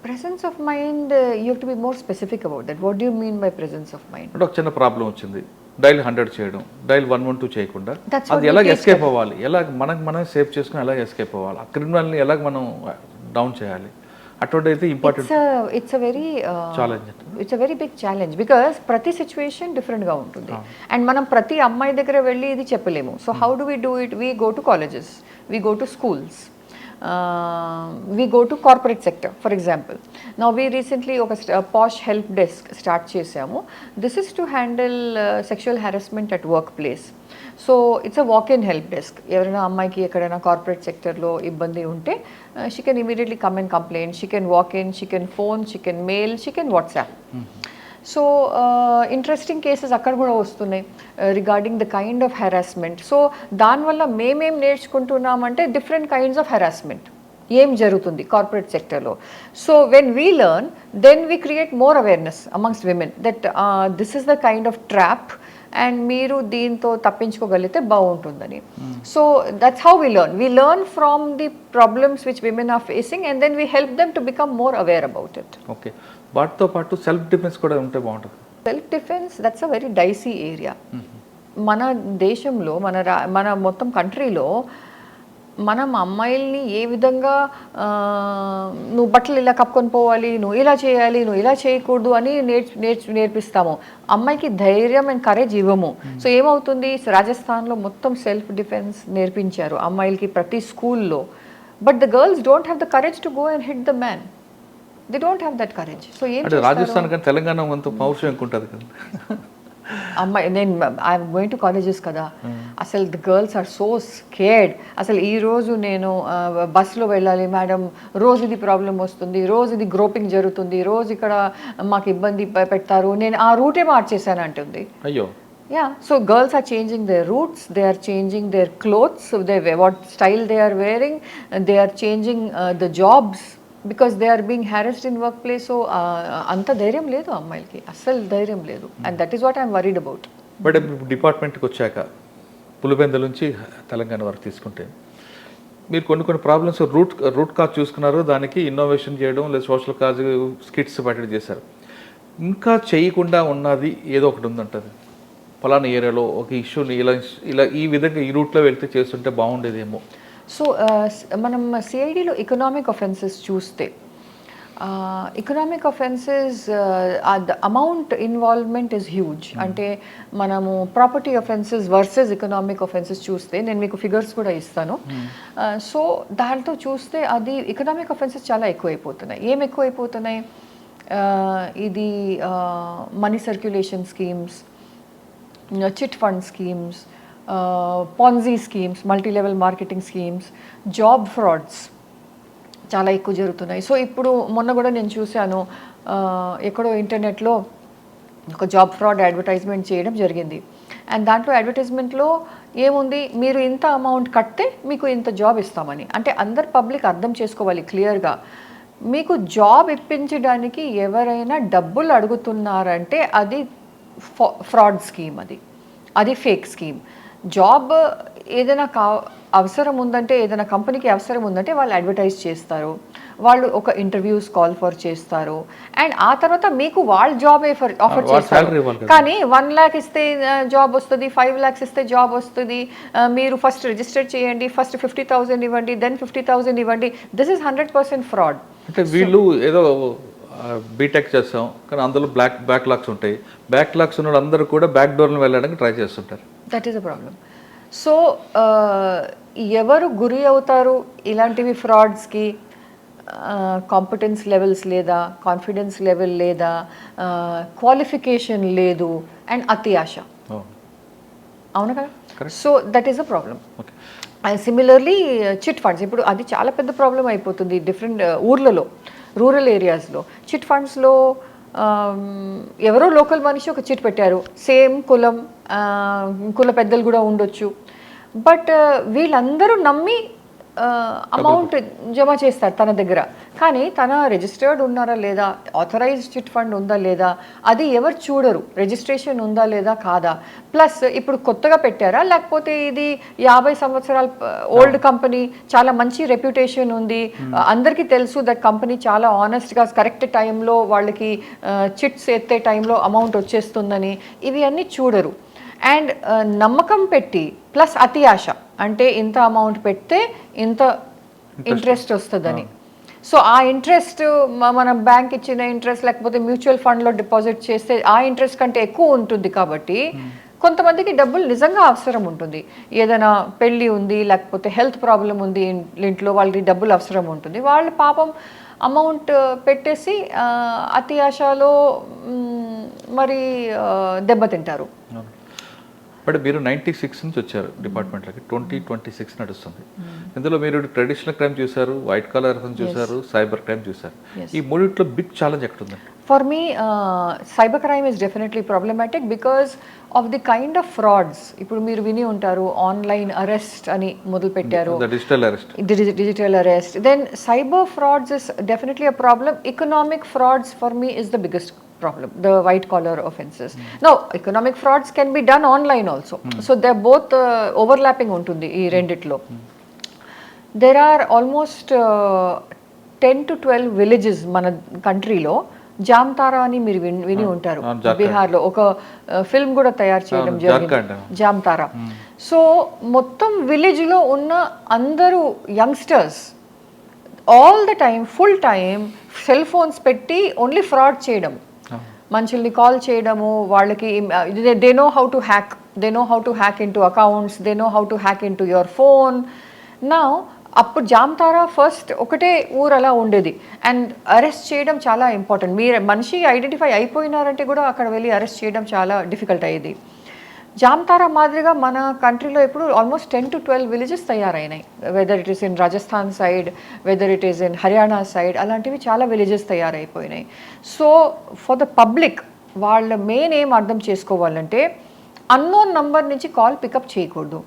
Presence of mind, you have to be more specific about that. What do you mean by presence of mind? అంటే ఒక చిన్న ప్రాబ్లం వచ్చింది, డైల్ 100 చేయడం, డైల్ 112 చేయకుండా అది ఎలాగ ఎస్కేప్ అవ్వాలి, ఎలాగ మనం సేవ్ చేసుకుని ఎలాగ ఎస్కేప్ అవ్వాలి, ఆ క్రిమినల్ని ఎలాగ మనం డౌన్ చేయాలి, అటువంటి అయితే important. It's a very challenge, it's a very big challenge, because ప్రతి సిచ్యువేషన్ డిఫరెంట్గా ఉంటుంది అండ్ మనం ప్రతి అమ్మాయి దగ్గర వెళ్ళి ఇది చెప్పలేము. So how do we do it? We go to colleges, we go to schools, we go to corporate sector, for example. Now we recently oka posh help desk start chesamu. This is to handle sexual harassment at workplace. So it's a walk-in help desk. Evarina ammaiki ekkadaina corporate sector lo ibbandi unte she can immediately come and complain. She can walk in, she can phone, she can mail, she can WhatsApp. So interesting cases అక్కడ కూడా వస్తున్నాయి regarding the kind of harassment. So దానివల్ల మేమేం నేర్చుకుంటున్నామంటే different kinds of harassment ఏం జరుగుతుంది corporate సెక్టర్లో. So when we learn, then we create more awareness amongst women that this is the kind of trap and మీరు దీంతో తప్పించుకోగలిగితే బాగుంటుందని. So that's how we learn. We learn from the problems which women are facing and then we help them to become more aware about it. Okay, వాటితో పాటు self defence కూడా ఉంటే బాగుంటుంది. Self defence, that's a very dicey area. మన దేశంలో, మన మొత్తం కంట్రీలో మనం అమ్మాయిల్ని ఏ విధంగా నువ్వు బట్టలు ఇలా కప్పుకొని పోవాలి, నువ్వు ఇలా చేయాలి, నువ్వు ఇలా చేయకూడదు అని నేర్పిస్తాము. అమ్మాయికి ధైర్యం అండ్ కరేజ్ ఇవ్వము. సో ఏమవుతుంది, రాజస్థాన్లో మొత్తం సెల్ఫ్ డిఫెన్స్ నేర్పించారు అమ్మాయిలకి ప్రతి స్కూల్లో. But the girls don't have the courage to go and hit the man. They don't have that courage. So ఏం అంటే రాజస్థాన్ కానీ తెలంగాణ అంత పౌరుషం ఎక్కుంటుంది కదా. అమ్మాయి నేను ఐఎమ్ గోయింగ్ టు కాలేజెస్ కదా, అసలు the girls are so scared. అసలు ఈరోజు నేను బస్సులో వెళ్ళాలి మేడం, రోజు ఇది ప్రాబ్లం వస్తుంది, రోజు ఇది గ్రోపింగ్ జరుగుతుంది, రోజు ఇక్కడ మాకు ఇబ్బంది పెడతారు, నేను ఆ రూటే మార్చేసాను అంటుంది. అయ్యో. Yeah, so girls are changing their routes, they are changing their clothes, so what style they are wearing, and they are changing the jobs because they are being harassed in workplace. So anta ధైర్యం లేదు అమ్మాయిలకి, అస్సలు ధైర్యం లేదు, and that is what I am worried about. But డిపార్ట్మెంట్కి వచ్చాక పులివెందుల నుంచి తెలంగాణ వరకు తీసుకుంటే మీరు కొన్ని ప్రాబ్లమ్స్ రూట్ కాజ్ చూసుకున్నారు, దానికి ఇన్నోవేషన్ చేయడం లేదా సోషల్ కాజ్ స్కిట్స్ పట్టడం చేశారు. ఇంకా చేయకుండా ఉన్నది ఏదో ఒకటి ఉందంటది, ఫలానా ఏరియాలో ఒక ఇష్యూని ఇలా ఈ విధంగా ఈ రూట్లో వెళ్తే చేస్తుంటే బాగుండేదేమో. సో మనం సిఐడిలో ఎకనామిక్ అఫెన్సెస్ చూస్తే economic offences the amount involvement is huge. అంటే మనము property offences versus economic offences చూస్తే నేను మీకు ఫిగర్స్ కూడా ఇస్తాను. సో దాంతో చూస్తే అది ఎకనామిక్ అఫెన్సెస్ చాలా ఎక్కువైపోతున్నాయి. ఏం ఎక్కువైపోతున్నాయి, ఇది money circulation schemes, chit fund schemes, పాన్జీ schemes, multi level marketing schemes, job frauds చాలా ఎక్కువ జరుగుతున్నాయి. సో ఇప్పుడు మొన్న కూడా నేను చూశాను, ఎక్కడో ఇంటర్నెట్లో ఒక జాబ్ ఫ్రాడ్ అడ్వర్టైజ్మెంట్ చేయడం జరిగింది. అండ్ దాంట్లో అడ్వర్టైజ్మెంట్లో ఏముంది, మీరు ఇంత అమౌంట్ కడితే మీకు ఇంత జాబ్ ఇస్తామని. అంటే అందరు పబ్లిక్ అర్థం చేసుకోవాలి క్లియర్గా, మీకు జాబ్ ఇప్పించడానికి ఎవరైనా డబ్బులు అడుగుతున్నారంటే అది ఫ్రాడ్ స్కీమ్, అది ఫేక్ స్కీమ్. జాబ్ ఏదైనా అవసరం ఉందంటే, ఏదైనా కంపెనీకి అవసరం ఉందంటే వాళ్ళు అడ్వర్టైజ్ చేస్తారు, వాళ్ళు ఒక ఇంటర్వ్యూస్ కాల్ ఫర్ చేస్తారు, అండ్ ఆ తర్వాత మీకు వాళ్ళు జాబ్ ఆఫర్ చేస్తారు. కానీ 1 lakh ఇస్తే జాబ్ వస్తుంది, 5 lakhs ఇస్తే జాబ్ వస్తుంది, మీరు ఫస్ట్ రిజిస్టర్ చేయండి, ఫస్ట్ 50,000 ఇవ్వండి, దెన్ 50,000 ఇవ్వండి. This is 100% fraud. అంటే వీళ్ళు ఏదో బీటెక్ చేస్తాం కానీ అందులో బ్యాక్లాగ్స్ ఉంటాయి, బ్యాక్లాగ్స్ ఉన్న అందరూ కూడా బ్యాక్ డోర్ని వెళ్ళడానికి ట్రై చేస్తుంటారు. That is a problem. So ఎవరు గురి అవుతారు ఇలాంటివి ఫ్రాడ్స్కి, కాంపిటెన్స్ లెవెల్స్ లేదా, కాన్ఫిడెన్స్ లెవెల్ లేదా, క్వాలిఫికేషన్ లేదు, అండ్ అతి ఆశ. అవును కదా. So that is a problem. And similarly chit funds, ఇప్పుడు అది చాలా పెద్ద ప్రాబ్లం అయిపోతుంది డిఫరెంట్ ఊర్లలో, రూరల్ ఏరియాస్లో. చిట్ ఫండ్స్లో ఎవరో లోకల్ మనిషి ఒక చిట్ పెట్టారు, సేమ్ కుల పెద్దలు కూడా ఉండొచ్చు, బట్ వీళ్ళందరూ నమ్మి అమౌంట్ జమ చేస్తారు తన దగ్గర. కానీ తన రిజిస్టర్డ్ ఉన్నారా లేదా, ఆథరైజ్డ్ చిట్ ఫండ్ ఉందా లేదా, అది ఎవరు చూడరు, రిజిస్ట్రేషన్ ఉందా లేదా కాదా. ప్లస్ ఇప్పుడు కొత్తగా పెట్టారా, లేకపోతే ఇది 50 సంవత్సరాల ఓల్డ్ కంపెనీ, చాలా మంచి రెప్యుటేషన్ ఉంది, అందరికీ తెలుసు దట్ కంపెనీ చాలా ఆనెస్ట్గా కరెక్ట్ టైంలో వాళ్ళకి చిట్స్ ఎత్తే టైంలో అమౌంట్ వచ్చేస్తుందని, ఇవి అన్నీ చూడరు. అండ్ నమ్మకం పెట్టి ప్లస్ అతి ఆశ, అంటే ఇంత అమౌంట్ పెడితే ఇంత ఇంట్రెస్ట్ వస్తుందని. సో ఆ ఇంట్రెస్ట్ మనం బ్యాంక్ ఇచ్చిన ఇంట్రెస్ట్ లేకపోతే మ్యూచువల్ ఫండ్లో డిపాజిట్ చేస్తే ఆ ఇంట్రెస్ట్ కంటే ఎక్కువ ఉంటుంది. కాబట్టి కొంతమందికి డబ్బులు నిజంగా అవసరం ఉంటుంది, ఏదైనా పెళ్ళి ఉంది లేకపోతే హెల్త్ ప్రాబ్లం ఉంది ఇంట్లో, వాళ్ళకి డబ్బులు అవసరం ఉంటుంది, వాళ్ళు పాపం అమౌంట్ పెట్టేసి అతి ఆశలో మరి దెబ్బతింటారు. బట్ మీరు 96 నుంచి వచ్చారు డిపార్ట్మెంట్లోకి, 2026 నడుస్తుంది. ఇందులో మీరు ట్రెడిషనల్ క్రైమ్ చూసారు, వైట్ కాలర్ చూసారు, సైబర్ క్రైమ్ చూసారు. ఈ మూడిట్లో బిగ్ ఛాలెంజ్ ఎక్కడ ఉందండి? For me cyber crime is definitely problematic because of the kind of frauds. ఇప్పుడు మీరు విని ఉంటారు, ఆన్లైన్ అరెస్ట్ అని మొదలు పెట్టారు, digital arrest. Then cyber frauds is definitely a problem. Economic frauds for me is the biggest problem, the white collar offenses. Now economic frauds can be done online also, so they're both overlapping untundi ee renditlo. There are almost 10 to 12 villages mana country lo జామ్తారా అని మీరు విని ఉంటారు, బీహార్లో ఒక film కూడా తయారు చేయడం జరిగింది, జామ్తారా. సో మొత్తం విలేజ్లో ఉన్న అందరూ youngsters all the time full time cell phones పెట్టి ఓన్లీ ఫ్రాడ్ చేయడం, మనుషుల్ని కాల్ చేయడము, వాళ్ళకి they know how to hack in to accounts, they know how to hack in to your phone. నా అప్పుడు జామ్తారా ఫస్ట్ ఒకటే ఊరు అలా ఉండేది. అండ్ అరెస్ట్ చేయడం చాలా ఇంపార్టెంట్. మీరు మనిషి ఐడెంటిఫై అయిపోయినారంటే కూడా అక్కడ వెళ్ళి అరెస్ట్ చేయడం చాలా డిఫికల్ట్ అయ్యేది. జామ్తారా మాదిరిగా మన కంట్రీలో ఇప్పుడు ఆల్మోస్ట్ 10 to 12 విలేజెస్ తయారైనాయి. Whether it is in Rajasthan side, whether it is in Haryana side, అలాంటివి చాలా విలేజెస్ తయారైపోయినాయి. సో ఫర్ ద పబ్లిక్ వాళ్ళ మెయిన్ ఏం అర్థం చేసుకోవాలంటే అన్నోన్ నంబర్ నుంచి కాల్ పికప్ చేయకూడదు,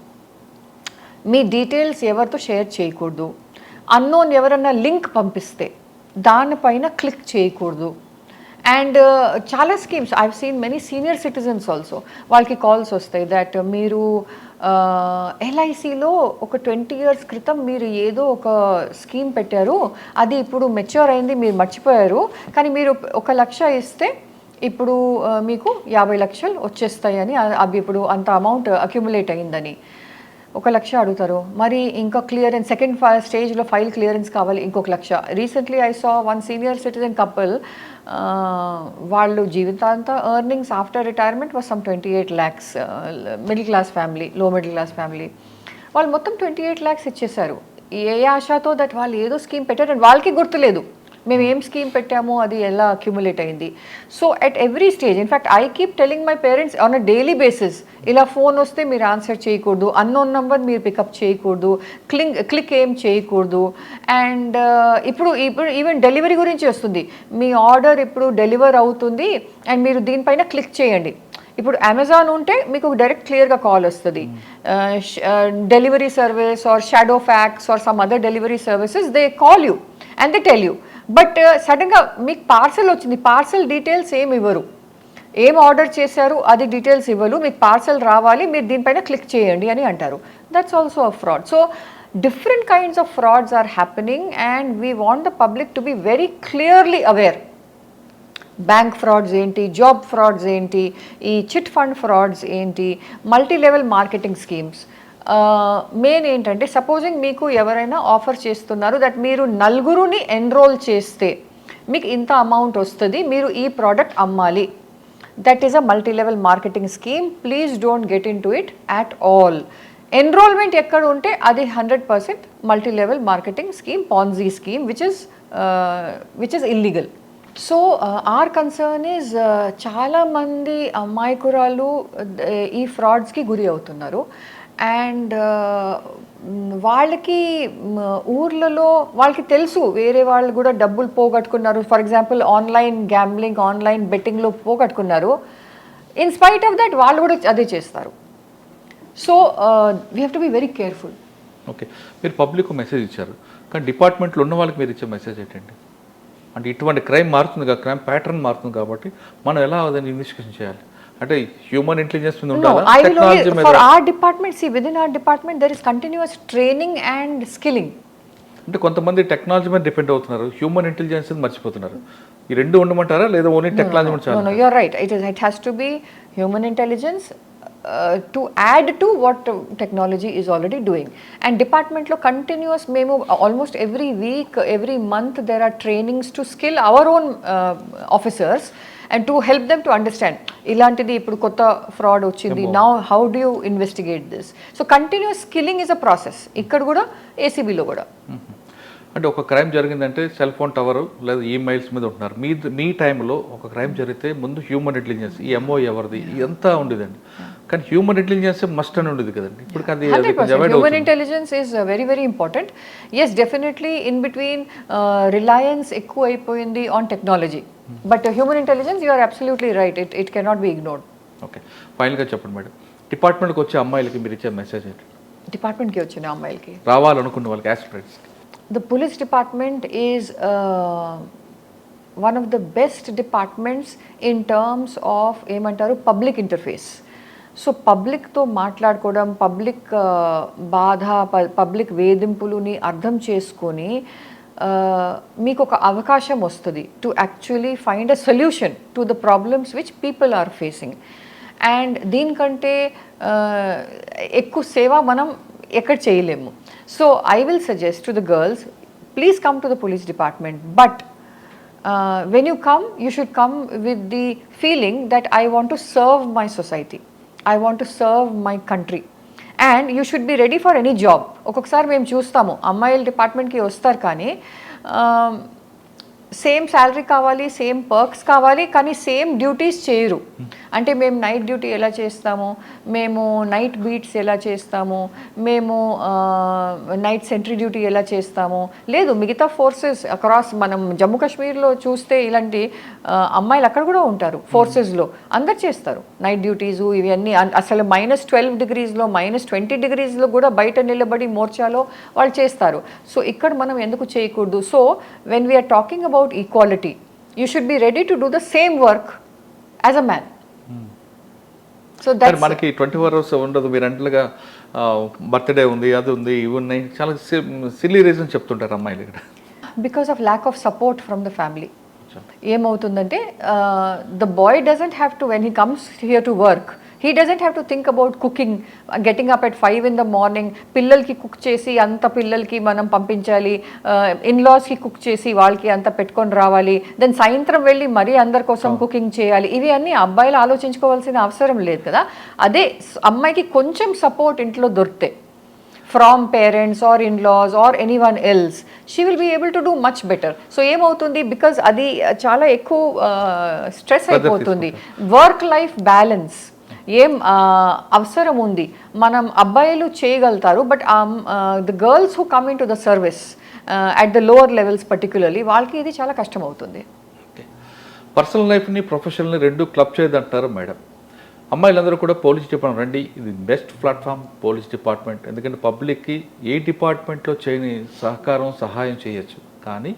మీ డీటెయిల్స్ ఎవరితో షేర్ చేయకూడదు, అన్నోన్ ఎవరన్నా లింక్ పంపిస్తే దానిపైన క్లిక్ చేయకూడదు. అండ్ చాలా schemes I have seen many senior citizens also, వాళ్ళకి కాల్స్ వస్తాయి దట్ మీరు ఎల్ఐసిలో ఒక 20 years క్రితం మీరు ఏదో ఒక స్కీమ్ పెట్టారు, అది ఇప్పుడు మెచ్యూర్ అయింది, మీరు మర్చిపోయారు, కానీ మీరు 1 లక్ష ఇస్తే ఇప్పుడు మీకు 50 లక్షలు వచ్చేస్తాయని, అవి ఇప్పుడు అంత అమౌంట్ అక్యుములేట్ అయిందని 1 లక్ష అడుగుతారు. మరి ఇంకా క్లియరెన్స్ సెకండ్ స్టేజ్లో ఫైల్ క్లియరెన్స్ కావాలి, ఇంకొక 1 లక్ష. Recently I saw one senior citizen couple, వాళ్ళు జీవితాంత earnings after retirement was some 28 lakhs, middle class family, low middle class family. వాళ్ళు మొత్తం 28 lakhs ఇచ్చేశారు. ఏ ఆశతో దట్ వాళ్ళు ఏదో స్కీమ్ పెట్టారు అండ్ వాళ్ళకి గుర్తులేదు మేము ఏం స్కీమ్ పెట్టామో అది ఎలా అక్యుములేట్ అయింది. So at every stage, in fact I keep telling my parents on a daily basis, ఇలా ఫోన్ వస్తే మీరు ఆన్సర్ చేయకూడదు, అన్నోన్ నంబర్ మీరు పికప్ చేయకూడదు, క్లిక్ ఏం చేయకూడదు. అండ్ ఇప్పుడు ఈవెన్ డెలివరీ గురించి వస్తుంది, మీ ఆర్డర్ ఇప్పుడు డెలివర్ అవుతుంది అండ్ మీరు దీనిపైన క్లిక్ చేయండి. ఇప్పుడు అమెజాన్ ఉంటే మీకు డైరెక్ట్ క్లియర్గా కాల్ వస్తుంది. Delivery service or Shadowfax or some other delivery services, they call you and they tell you. But సడన్గా మీకు పార్సల్ వచ్చింది, పార్సల్ డీటెయిల్స్ ఏమి ఇవ్వరు, ఏం ఆర్డర్ చేశారు అది డీటెయిల్స్ ఇవ్వరు, మీకు పార్సల్ రావాలి మీరు దీనిపైన క్లిక్ చేయండి అని అంటారు. That's also a fraud. So different kinds of frauds are happening and we want the public to be very clearly aware. Bank frauds ఏంటి, జాబ్ ఫ్రాడ్స్ ఏంటి, ఈ చిట్ ఫండ్ ఫ్రాడ్స్ ఏంటి, multi level marketing schemes. Main ఏంటంటే supposing మీకు ఎవరైనా offer చేస్తున్నారు that మీరు 4 enrol చేస్తే మీకు ఇంత అమౌంట్ వస్తుంది, మీరు ఈ ప్రోడక్ట్ అమ్మాలి. That is a multi level marketing scheme. Please don't get in to it at all. Enrolment ఎక్కడ ఉంటే అది 100% multi level marketing scheme, Ponzi scheme which is illegal. So our concern is చాలామంది అమాయకురాలు ఈ ఫ్రాడ్స్కి గురి అవుతున్నారు. అండ్ వాళ్ళకి ఊర్లలో వాళ్ళకి తెలుసు వేరే వాళ్ళు కూడా డబ్బులు పోగొట్టుకున్నారు. For example online gambling, online బెట్టింగ్లో పోగొట్టుకున్నారు. ఇన్ స్పైట్ ఆఫ్ దట్ వాళ్ళు కూడా అదే చేస్తారు. So we have to be very careful. Okay, మీరు పబ్లిక్ మెసేజ్ ఇచ్చారు, కానీ డిపార్ట్మెంట్లో ఉన్న వాళ్ళకి మీరు ఇచ్చే మెసేజ్ ఏంటండి? అంటే ఇటువంటి క్రైమ్ మారుతుంది కదా, క్రైమ్ ప్యాటర్న్ మారుతుంది కాబట్టి మనం ఎలా దాన్ని ఇన్వెస్టిగేషన్ చేయాలి? అంటే హ్యూమన్ ఇంటెలిజెన్స్ మీద ఉండాలా, టెక్నాలజీ మీద? For our department, see within our department there is continuous training and skilling. అంటే కొంతమంది టెక్నాలజీ మీద డిపెండ్ అవుతున్నారు, హ్యూమన్ ఇంటెలిజెన్స్ మర్చిపోతున్నారు. ఈ రెండు ఉండమంటారా లేదా ఓన్లీ టెక్నాలజీ మీద చాలు? No, you're right. It has to be human intelligence to add to what technology is already doing. And department lo continuous memo almost every week, every month there are trainings to skill our own officers and to help them to understand ilantidi ippudu kotta fraud ochindi, now how do you investigate this. So continuous skilling is a process ikkada kuda ACB lo kuda. అంటే ఒక crime జరిగిందంటే cell phone tower లేదా emails మీద ఉంటున్నారు. మీ టైంలో ఒక crime జరిగితే ముందు హ్యూమన్ ఇంటెలిజెన్స్, ఈ ఎంఓ ఎవరిది ఇదంతా ఉండేదండి, కానీ హ్యూమన్ ఇంటెలిజెన్స్ మస్ట్ అని ఉండేది కదండి. ఇప్పుడు అది human intelligence is very very important. Yes, definitely in between reliance ఎక్కువ అయిపోయింది on technology, but human intelligence you are absolutely right, it cannot be ignored. Okay, ఫైనల్గా చెప్పండి మేడం, డిపార్ట్మెంట్కి వచ్చే అమ్మాయిలకి మీరు ఇచ్చే మెసేజ్ ఏంటి? డిపార్ట్మెంట్కి వచ్చిన అమ్మాయిలకి, రావాలనుకున్న వాళ్ళకి, aspirants? The police department is one of the best departments in terms of ఏమంటారు పబ్లిక్ ఇంటర్ఫేస్. సో పబ్లిక్తో మాట్లాడుకోవడం, పబ్లిక్ బాధ, పబ్లిక్ వేధింపులని అర్థం చేసుకొని మీకు ఒక అవకాశం వస్తుంది to actually find a solution to the problems which people are facing. And దీనికంటే ఎక్కువ సేవ మనం ఎక్కడ చేయలేము. So I will suggest to the girls, please come to the police department, but when you come, you should come with the feeling that I want to serve my society, I want to serve my country, and you should be ready for any job. ఒక్కొక్కసారి మేము చూస్తాము అమ్మాయిల డిపార్ట్మెంట్కి వస్తారు కానీ same salary కావాలి, same perks కావాలి, కానీ సేమ్ డ్యూటీస్ చేయరు. అంటే మేము నైట్ డ్యూటీ ఎలా చేస్తాము, మేము నైట్ బీట్స్ ఎలా చేస్తాము, మేము నైట్ సెంట్రీ డ్యూటీ ఎలా చేస్తాము, లేదు మిగతా ఫోర్సెస్ అక్రాస్ మనం జమ్మూ కాశ్మీర్లో చూస్తే ఇలాంటి అమ్మాయిలు అక్కడ కూడా ఉంటారు ఫోర్సెస్లో, అందరు చేస్తారు నైట్ డ్యూటీసు ఇవన్నీ. అసలు -12 degreesలో -20 degreesలో కూడా బయట నిలబడి మోర్చాలో వాళ్ళు చేస్తారు. సో ఇక్కడ మనం ఎందుకు చేయకూడదు? So when we are talking about equality, you should be ready to do the same work as a man. So that's మనకి 24 hours ఉండదు. మీరు అంటలుగా బర్త్డే ఉంది, అది ఉంది, ఇవి ఉన్నాయి, చాలా సిల్లీ రీజన్ చెప్తుంటారు అమ్మాయిలు ఇక్కడ. Because of lack of support from the family. ఏమవుతుందంటే the boy doesn't have to, when he comes here to work, he doesn't have to think about cooking, getting up at 5 in the morning, పిల్లలకి cook చేసి అంత పిల్లలకి మనం పంపించాలి, ఇన్లాస్కి cook చేసి వాళ్ళకి అంత పెట్టుకొని రావాలి, దెన్ సాయంత్రం వెళ్ళి మరీ అందరి కోసం కుకింగ్ చేయాలి. ఇవి అన్నీ అబ్బాయిలు ఆలోచించుకోవాల్సిన అవసరం లేదు కదా. అదే అమ్మాయికి కొంచెం సపోర్ట్ ఇంట్లో దొరికితే from parents or in-laws or anyone else, she will be able to do much better. So ఏమవుతుంది, బికాజ్ అది చాలా ఎక్కువ స్ట్రెస్ అయిపోతుంది. వర్క్ లైఫ్ బ్యాలెన్స్ ఏం అవసరం ఉంది, మనం అబ్బాయిలు చేయగలుగుతారు, but the girls who come in to the service at the lower levels particularly వాళ్ళకి ఇది చాలా కష్టం అవుతుంది. పర్సనల్ లైఫ్ని ప్రొఫెషనల్ని రెండు క్లబ్ చేయదంటారు మేడం. అమ్మాయిలందరూ కూడా పోలీస్ డిపార్ట్మెంట్ రండి, ఇది బెస్ట్ ప్లాట్ఫామ్ పోలీస్ డిపార్ట్మెంట్. ఎందుకంటే పబ్లిక్కి ఏ డిపార్ట్మెంట్లో చేయని సహాయం చేయొచ్చు, కానీ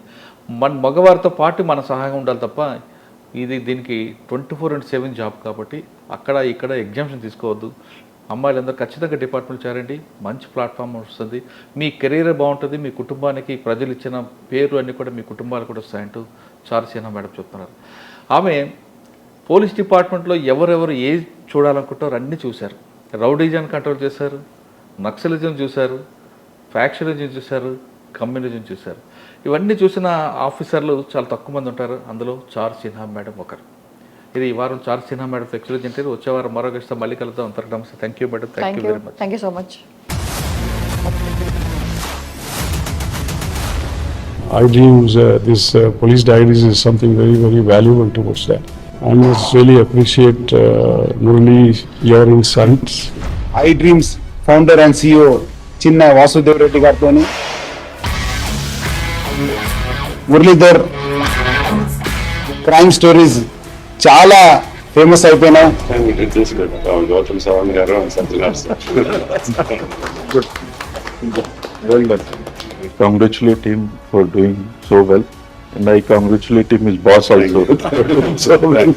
మన మగవారితో పాటు మన సహాయం ఉండాలి తప్ప దీనికి 24/7 జాబ్ కాబట్టి అక్కడ ఇక్కడ ఎగ్జామ్షన్ తీసుకోవద్దు. అమ్మాయిలందరూ ఖచ్చితంగా డిపార్ట్మెంట్ చేరండి, మంచి ప్లాట్ఫామ్ వస్తుంది, మీ కెరీర్ బాగుంటుంది, మీ కుటుంబానికి ప్రజలు ఇచ్చిన పేరు అన్నీ కూడా మీ కుటుంబాలు కూడా వస్తాయంటూ చారు సిన్హా మేడం చెప్తున్నారు. ఆమె పోలీస్ డిపార్ట్మెంట్లో ఎవరెవరు ఏ చూడాలనుకుంటారో అన్నీ చూశారు. రౌడీజం కంట్రోల్ చేశారు, నక్సలిజం చూశారు, ఫ్యాక్షనిజం చూశారు, కమ్యూనిజం చూశారు. ఇవన్నీ చూసిన ఆఫీసర్లు చాలా తక్కువ మంది ఉంటారు, అందులో చారు సిన్హా మేడం ఒకరు. ఇది ఈ వారం చారు సిన్హా మేడం ఎక్స్క్లూజివ్ ఇంటర్వ్యూ. వచ్చే వారం మరో గెస్ట్తో మళ్ళీ కలుద్దాం. అంతకు నమస్తే. Thank you madam. Thank you very much. Thank you so much. iDreams, this police diaries is something very, very valuable towards that. I must really appreciate Murali, your insights. iDreams founder and CEO Chinna Vasudev Reddy Gartoni, Muralidhar crime stories చాలా famous అయిపోయినాయి. Well done. I congratulate him for doing so well, and I congratulate him his boss also. So well.